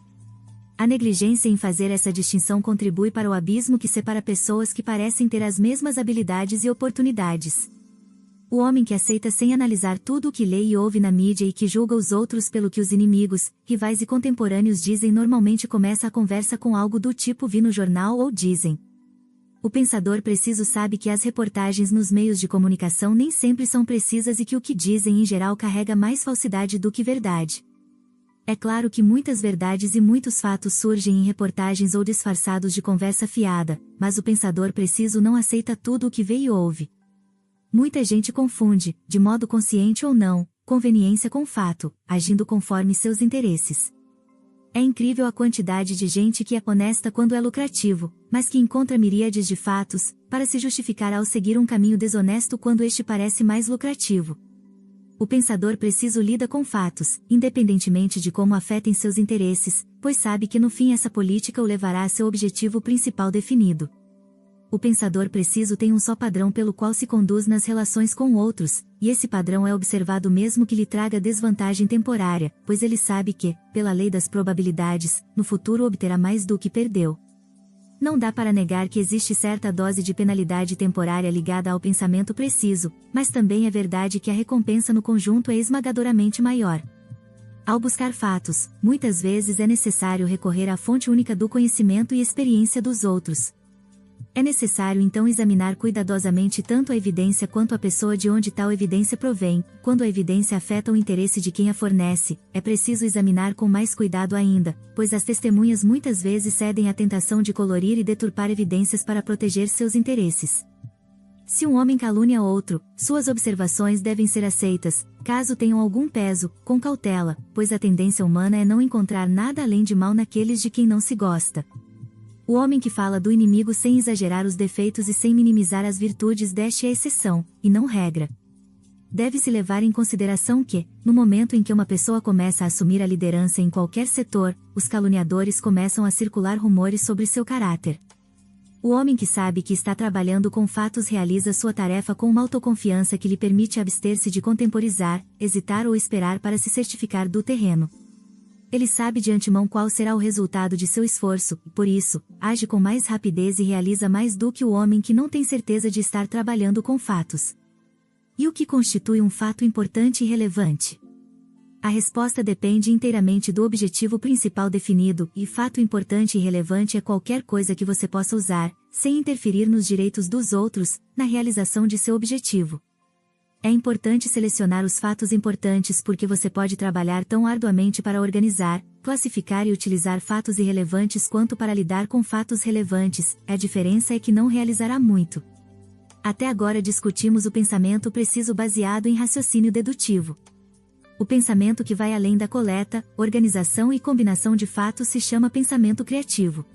A negligência em fazer essa distinção contribui para o abismo que separa pessoas que parecem ter as mesmas habilidades e oportunidades. O homem que aceita sem analisar tudo o que lê e ouve na mídia e que julga os outros pelo que os inimigos, rivais e contemporâneos dizem normalmente começa a conversa com algo do tipo vi no jornal ou dizem. O pensador preciso sabe que as reportagens nos meios de comunicação nem sempre são precisas e que o que dizem em geral carrega mais falsidade do que verdade. É claro que muitas verdades e muitos fatos surgem em reportagens ou disfarçados de conversa fiada, mas o pensador preciso não aceita tudo o que vê e ouve. Muita gente confunde, de modo consciente ou não, conveniência com fato, agindo conforme seus interesses. É incrível a quantidade de gente que é honesta quando é lucrativo, mas que encontra miríades de fatos, para se justificar ao seguir um caminho desonesto quando este parece mais lucrativo. O pensador preciso lida com fatos, independentemente de como afetem seus interesses, pois sabe que no fim essa política o levará a seu objetivo principal definido. O pensador preciso tem um só padrão pelo qual se conduz nas relações com outros, e esse padrão é observado mesmo que lhe traga desvantagem temporária, pois ele sabe que, pela lei das probabilidades, no futuro obterá mais do que perdeu. Não dá para negar que existe certa dose de penalidade temporária ligada ao pensamento preciso, mas também é verdade que a recompensa no conjunto é esmagadoramente maior. Ao buscar fatos, muitas vezes é necessário recorrer à fonte única do conhecimento e experiência dos outros. É necessário então examinar cuidadosamente tanto a evidência quanto a pessoa de onde tal evidência provém. Quando a evidência afeta o interesse de quem a fornece, é preciso examinar com mais cuidado ainda, pois as testemunhas muitas vezes cedem à tentação de colorir e deturpar evidências para proteger seus interesses. Se um homem calunia outro, suas observações devem ser aceitas, caso tenham algum peso, com cautela, pois a tendência humana é não encontrar nada além de mal naqueles de quem não se gosta. O homem que fala do inimigo sem exagerar os defeitos e sem minimizar as virtudes deste é exceção, e não regra. Deve-se levar em consideração que, no momento em que uma pessoa começa a assumir a liderança em qualquer setor, os caluniadores começam a circular rumores sobre seu caráter. O homem que sabe que está trabalhando com fatos realiza sua tarefa com uma autoconfiança que lhe permite abster-se de contemporizar, hesitar ou esperar para se certificar do terreno. Ele sabe de antemão qual será o resultado de seu esforço, e por isso, age com mais rapidez e realiza mais do que o homem que não tem certeza de estar trabalhando com fatos. E o que constitui um fato importante e relevante? A resposta depende inteiramente do objetivo principal definido, e fato importante e relevante é qualquer coisa que você possa usar, sem interferir nos direitos dos outros, na realização de seu objetivo. É importante selecionar os fatos importantes porque você pode trabalhar tão arduamente para organizar, classificar e utilizar fatos irrelevantes quanto para lidar com fatos relevantes, a diferença é que não realizará muito. Até agora discutimos o pensamento preciso baseado em raciocínio dedutivo. O pensamento que vai além da coleta, organização e combinação de fatos se chama pensamento criativo.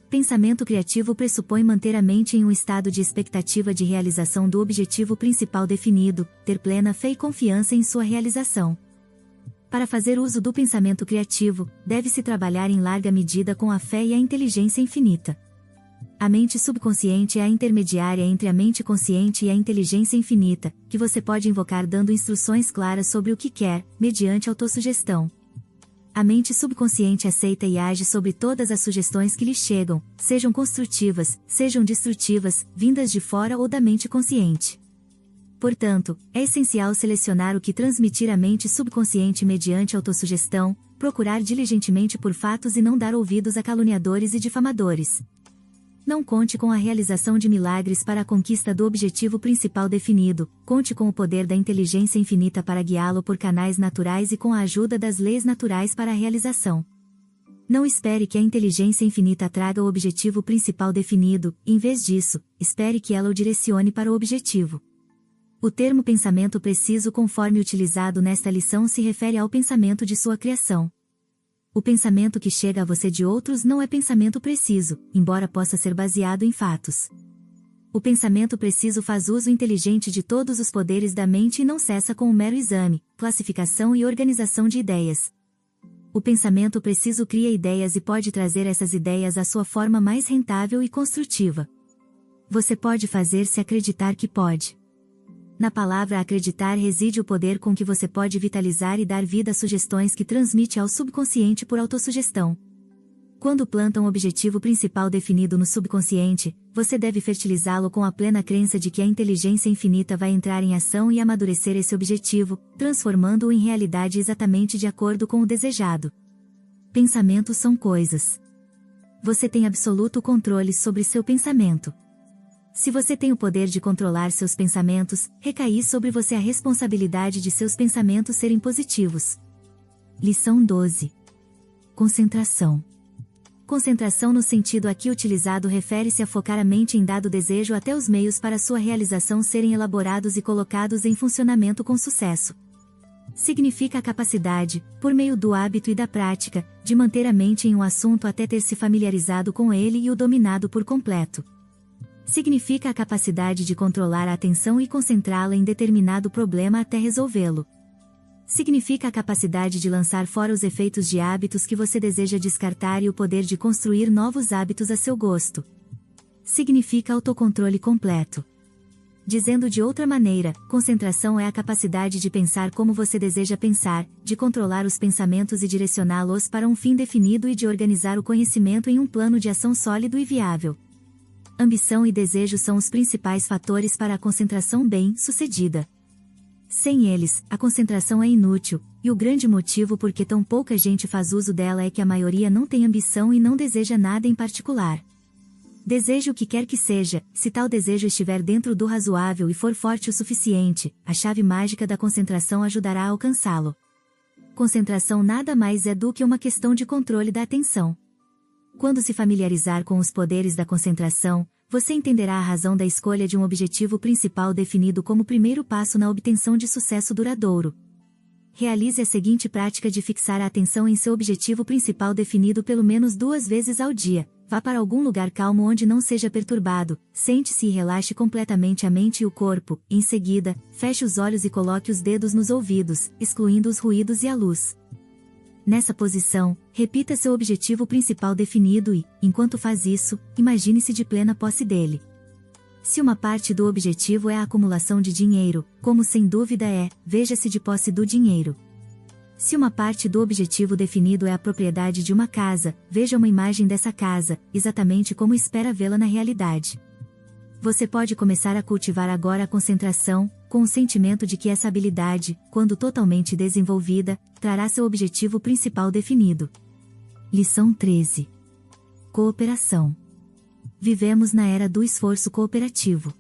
Pensamento criativo pressupõe manter a mente em um estado de expectativa de realização do objetivo principal definido, ter plena fé e confiança em sua realização. Para fazer uso do pensamento criativo, deve-se trabalhar em larga medida com a fé e a inteligência infinita. A mente subconsciente é a intermediária entre a mente consciente e a inteligência infinita, que você pode invocar dando instruções claras sobre o que quer, mediante autossugestão. A mente subconsciente aceita e age sobre todas as sugestões que lhe chegam, sejam construtivas, sejam destrutivas, vindas de fora ou da mente consciente. Portanto, é essencial selecionar o que transmitir à mente subconsciente mediante autossugestão, procurar diligentemente por fatos e não dar ouvidos a caluniadores e difamadores. Não conte com a realização de milagres para a conquista do objetivo principal definido, conte com o poder da inteligência infinita para guiá-lo por canais naturais e com a ajuda das leis naturais para a realização. Não espere que a inteligência infinita traga o objetivo principal definido, em vez disso, espere que ela o direcione para o objetivo. O termo pensamento preciso conforme utilizado nesta lição se refere ao pensamento de sua criação. O pensamento que chega a você de outros não é pensamento preciso, embora possa ser baseado em fatos. O pensamento preciso faz uso inteligente de todos os poderes da mente e não cessa com o mero exame, classificação e organização de ideias. O pensamento preciso cria ideias e pode trazer essas ideias à sua forma mais rentável e construtiva. Você pode fazer-se acreditar que pode. Na palavra acreditar reside o poder com que você pode vitalizar e dar vida a sugestões que transmite ao subconsciente por autossugestão. Quando planta um objetivo principal definido no subconsciente, você deve fertilizá-lo com a plena crença de que a inteligência infinita vai entrar em ação e amadurecer esse objetivo, transformando-o em realidade exatamente de acordo com o desejado. Pensamentos são coisas. Você tem absoluto controle sobre seu pensamento. Se você tem o poder de controlar seus pensamentos, recai sobre você a responsabilidade de seus pensamentos serem positivos. Lição 12. Concentração. Concentração no sentido aqui utilizado refere-se a focar a mente em dado desejo até os meios para sua realização serem elaborados e colocados em funcionamento com sucesso. Significa a capacidade, por meio do hábito e da prática, de manter a mente em um assunto até ter se familiarizado com ele e o dominado por completo. Significa a capacidade de controlar a atenção e concentrá-la em determinado problema até resolvê-lo. Significa a capacidade de lançar fora os efeitos de hábitos que você deseja descartar e o poder de construir novos hábitos a seu gosto. Significa autocontrole completo. Dizendo de outra maneira, concentração é a capacidade de pensar como você deseja pensar, de controlar os pensamentos e direcioná-los para um fim definido e de organizar o conhecimento em um plano de ação sólido e viável. Ambição e desejo são os principais fatores para a concentração bem-sucedida. Sem eles, a concentração é inútil, e o grande motivo por que tão pouca gente faz uso dela é que a maioria não tem ambição e não deseja nada em particular. Deseje o que quer que seja, se tal desejo estiver dentro do razoável e for forte o suficiente, a chave mágica da concentração ajudará a alcançá-lo. Concentração nada mais é do que uma questão de controle da atenção. Quando se familiarizar com os poderes da concentração, você entenderá a razão da escolha de um objetivo principal definido como primeiro passo na obtenção de sucesso duradouro. Realize a seguinte prática de fixar a atenção em seu objetivo principal definido pelo menos 2 vezes ao dia. Vá para algum lugar calmo onde não seja perturbado, sente-se e relaxe completamente a mente e o corpo, em seguida, feche os olhos e coloque os dedos nos ouvidos, excluindo os ruídos e a luz. Nessa posição, repita seu objetivo principal definido e, enquanto faz isso, imagine-se de plena posse dele. Se uma parte do objetivo é a acumulação de dinheiro, como sem dúvida é, veja-se de posse do dinheiro. Se uma parte do objetivo definido é a propriedade de uma casa, veja uma imagem dessa casa, exatamente como espera vê-la na realidade. Você pode começar a cultivar agora a concentração, com o sentimento de que essa habilidade, quando totalmente desenvolvida, trará seu objetivo principal definido. Lição 13. Cooperação. Vivemos na era do esforço cooperativo.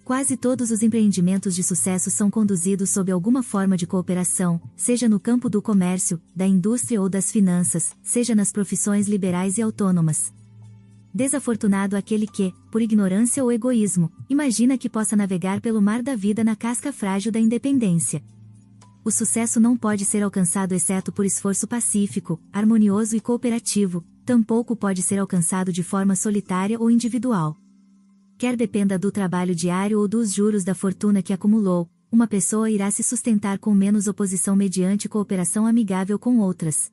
Quase todos os empreendimentos de sucesso são conduzidos sob alguma forma de cooperação, seja no campo do comércio, da indústria ou das finanças, seja nas profissões liberais e autônomas. Desafortunado aquele que, por ignorância ou egoísmo, imagina que possa navegar pelo mar da vida na casca frágil da independência. O sucesso não pode ser alcançado exceto por esforço pacífico, harmonioso e cooperativo, tampouco pode ser alcançado de forma solitária ou individual. Quer dependa do trabalho diário ou dos juros da fortuna que acumulou, uma pessoa irá se sustentar com menos oposição mediante cooperação amigável com outras.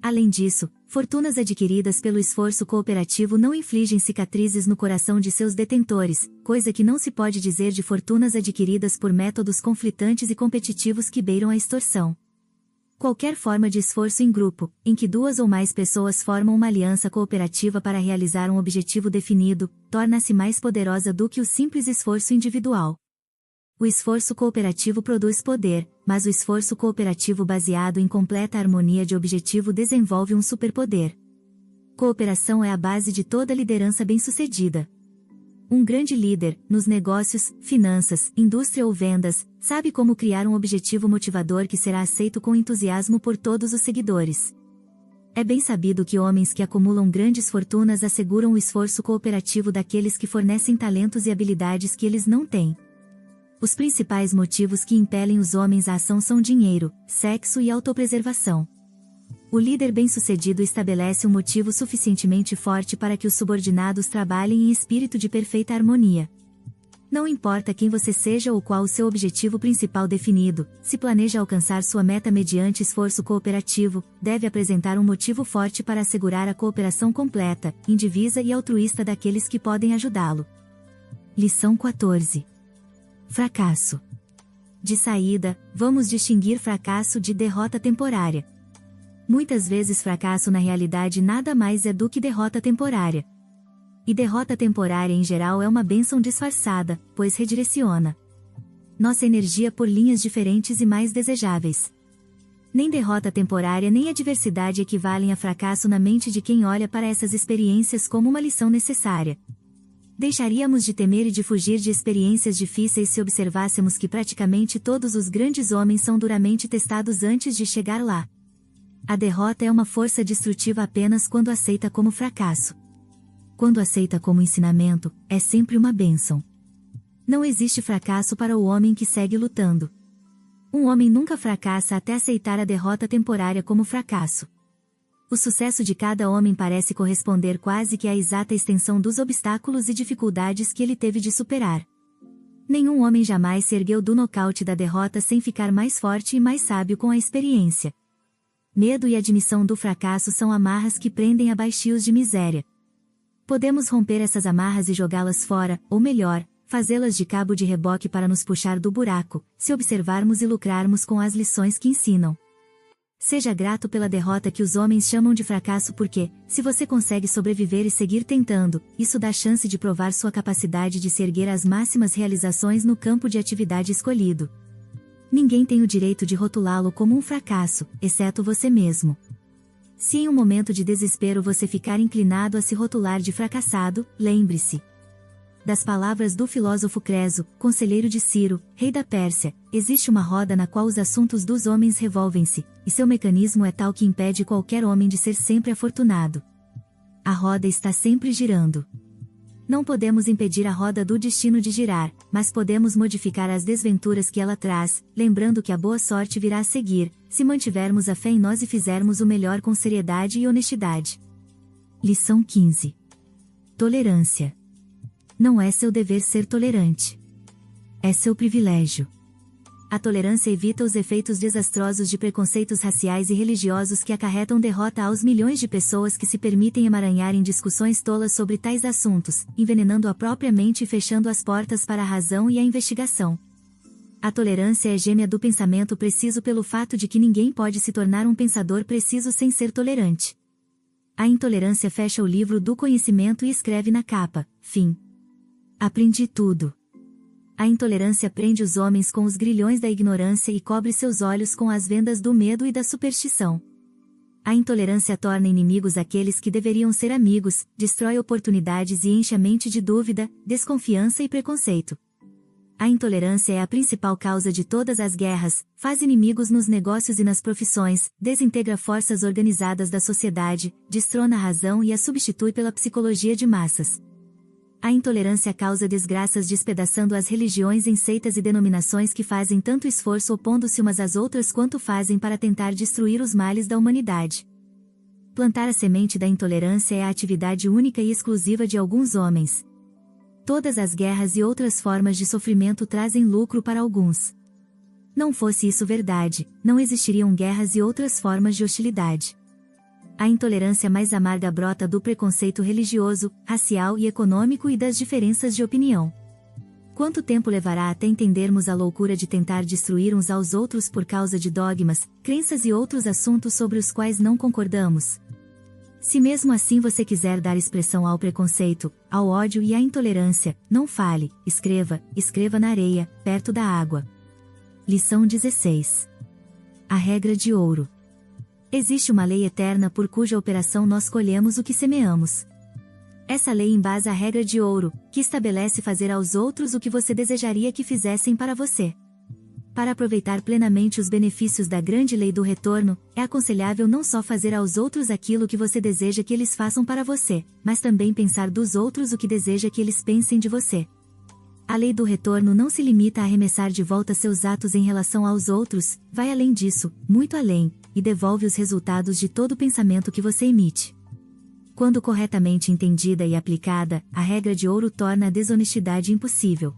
Além disso, fortunas adquiridas pelo esforço cooperativo não infligem cicatrizes no coração de seus detentores, coisa que não se pode dizer de fortunas adquiridas por métodos conflitantes e competitivos que beiram a extorsão. Qualquer forma de esforço em grupo, em que 2 ou mais pessoas formam uma aliança cooperativa para realizar um objetivo definido, torna-se mais poderosa do que o simples esforço individual. O esforço cooperativo produz poder, mas o esforço cooperativo baseado em completa harmonia de objetivo desenvolve um superpoder. Cooperação é a base de toda liderança bem-sucedida. Um grande líder, nos negócios, finanças, indústria ou vendas, sabe como criar um objetivo motivador que será aceito com entusiasmo por todos os seguidores. É bem sabido que homens que acumulam grandes fortunas asseguram o esforço cooperativo daqueles que fornecem talentos e habilidades que eles não têm. Os principais motivos que impelem os homens à ação são dinheiro, sexo e autopreservação. O líder bem-sucedido estabelece um motivo suficientemente forte para que os subordinados trabalhem em espírito de perfeita harmonia. Não importa quem você seja ou qual o seu objetivo principal definido, se planeja alcançar sua meta mediante esforço cooperativo, deve apresentar um motivo forte para assegurar a cooperação completa, indivisa e altruísta daqueles que podem ajudá-lo. Lição 14. Fracasso. De saída, vamos distinguir fracasso de derrota temporária. Muitas vezes fracasso na realidade nada mais é do que derrota temporária. E derrota temporária em geral é uma bênção disfarçada, pois redireciona nossa energia por linhas diferentes e mais desejáveis. Nem derrota temporária nem adversidade equivalem a fracasso na mente de quem olha para essas experiências como uma lição necessária. Deixaríamos de temer e de fugir de experiências difíceis se observássemos que praticamente todos os grandes homens são duramente testados antes de chegar lá. A derrota é uma força destrutiva apenas quando aceita como fracasso. Quando aceita como ensinamento, é sempre uma bênção. Não existe fracasso para o homem que segue lutando. Um homem nunca fracassa até aceitar a derrota temporária como fracasso. O sucesso de cada homem parece corresponder quase que à exata extensão dos obstáculos e dificuldades que ele teve de superar. Nenhum homem jamais se ergueu do nocaute da derrota sem ficar mais forte e mais sábio com a experiência. Medo e admissão do fracasso são amarras que prendem a baixios de miséria. Podemos romper essas amarras e jogá-las fora, ou melhor, fazê-las de cabo de reboque para nos puxar do buraco, se observarmos e lucrarmos com as lições que ensinam. Seja grato pela derrota que os homens chamam de fracasso porque, se você consegue sobreviver e seguir tentando, isso dá chance de provar sua capacidade de se erguer às máximas realizações no campo de atividade escolhido. Ninguém tem o direito de rotulá-lo como um fracasso, exceto você mesmo. Se em um momento de desespero você ficar inclinado a se rotular de fracassado, lembre-se das palavras do filósofo Creso, conselheiro de Ciro, rei da Pérsia: existe uma roda na qual os assuntos dos homens revolvem-se, e seu mecanismo é tal que impede qualquer homem de ser sempre afortunado. A roda está sempre girando. Não podemos impedir a roda do destino de girar, mas podemos modificar as desventuras que ela traz, lembrando que a boa sorte virá a seguir, se mantivermos a fé em nós e fizermos o melhor com seriedade e honestidade. Lição 15. Tolerância. Não é seu dever ser tolerante. É seu privilégio. A tolerância evita os efeitos desastrosos de preconceitos raciais e religiosos que acarretam derrota aos milhões de pessoas que se permitem emaranhar em discussões tolas sobre tais assuntos, envenenando a própria mente e fechando as portas para a razão e a investigação. A tolerância é gêmea do pensamento preciso pelo fato de que ninguém pode se tornar um pensador preciso sem ser tolerante. A intolerância fecha o livro do conhecimento e escreve na capa: fim. Aprendi tudo. A intolerância prende os homens com os grilhões da ignorância e cobre seus olhos com as vendas do medo e da superstição. A intolerância torna inimigos aqueles que deveriam ser amigos, destrói oportunidades e enche a mente de dúvida, desconfiança e preconceito. A intolerância é a principal causa de todas as guerras, faz inimigos nos negócios e nas profissões, desintegra forças organizadas da sociedade, destrona a razão e a substitui pela psicologia de massas. A intolerância causa desgraças despedaçando as religiões em seitas e denominações que fazem tanto esforço opondo-se umas às outras quanto fazem para tentar destruir os males da humanidade. Plantar a semente da intolerância é a atividade única e exclusiva de alguns homens. Todas as guerras e outras formas de sofrimento trazem lucro para alguns. Não fosse isso verdade, não existiriam guerras e outras formas de hostilidade. A intolerância mais amarga brota do preconceito religioso, racial e econômico e das diferenças de opinião. Quanto tempo levará até entendermos a loucura de tentar destruir uns aos outros por causa de dogmas, crenças e outros assuntos sobre os quais não concordamos? Se mesmo assim você quiser dar expressão ao preconceito, ao ódio e à intolerância, não fale, escreva na areia, perto da água. Lição 16. A regra de ouro. Existe uma lei eterna por cuja operação nós colhemos o que semeamos. Essa lei embasa a regra de ouro, que estabelece fazer aos outros o que você desejaria que fizessem para você. Para aproveitar plenamente os benefícios da grande lei do retorno, é aconselhável não só fazer aos outros aquilo que você deseja que eles façam para você, mas também pensar dos outros o que deseja que eles pensem de você. A lei do retorno não se limita a arremessar de volta seus atos em relação aos outros, vai além disso, muito além, e devolve os resultados de todo pensamento que você emite. Quando corretamente entendida e aplicada, a regra de ouro torna a desonestidade impossível.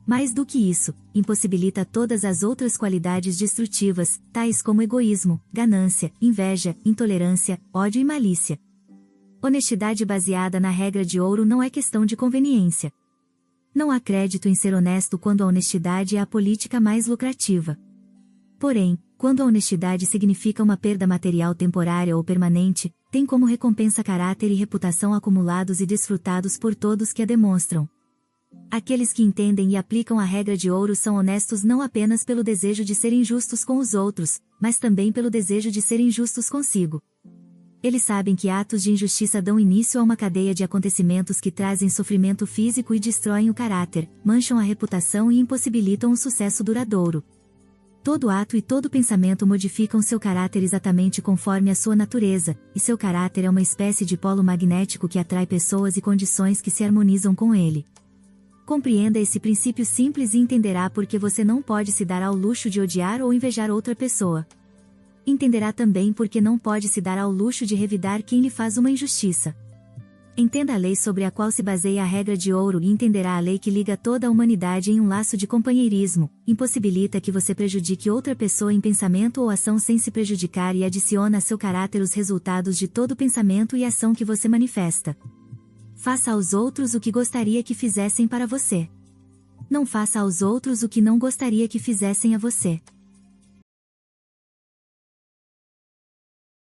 Mais do que isso, impossibilita todas as outras qualidades destrutivas, tais como egoísmo, ganância, inveja, intolerância, ódio e malícia. Honestidade baseada na regra de ouro não é questão de conveniência. Não há crédito em ser honesto quando a honestidade é a política mais lucrativa. Porém, quando a honestidade significa uma perda material temporária ou permanente, tem como recompensa caráter e reputação acumulados e desfrutados por todos que a demonstram. Aqueles que entendem e aplicam a regra de ouro são honestos não apenas pelo desejo de serem justos com os outros, mas também pelo desejo de serem justos consigo. Eles sabem que atos de injustiça dão início a uma cadeia de acontecimentos que trazem sofrimento físico e destroem o caráter, mancham a reputação e impossibilitam um sucesso duradouro. Todo ato e todo pensamento modificam seu caráter exatamente conforme a sua natureza, e seu caráter é uma espécie de polo magnético que atrai pessoas e condições que se harmonizam com ele. Compreenda esse princípio simples e entenderá por que você não pode se dar ao luxo de odiar ou invejar outra pessoa. Entenderá também por que não pode se dar ao luxo de revidar quem lhe faz uma injustiça. Entenda a lei sobre a qual se baseia a regra de ouro e entenderá a lei que liga toda a humanidade em um laço de companheirismo, impossibilita que você prejudique outra pessoa em pensamento ou ação sem se prejudicar e adiciona a seu caráter os resultados de todo pensamento e ação que você manifesta. Faça aos outros o que gostaria que fizessem para você. não faça aos outros o que não gostaria que fizessem a você.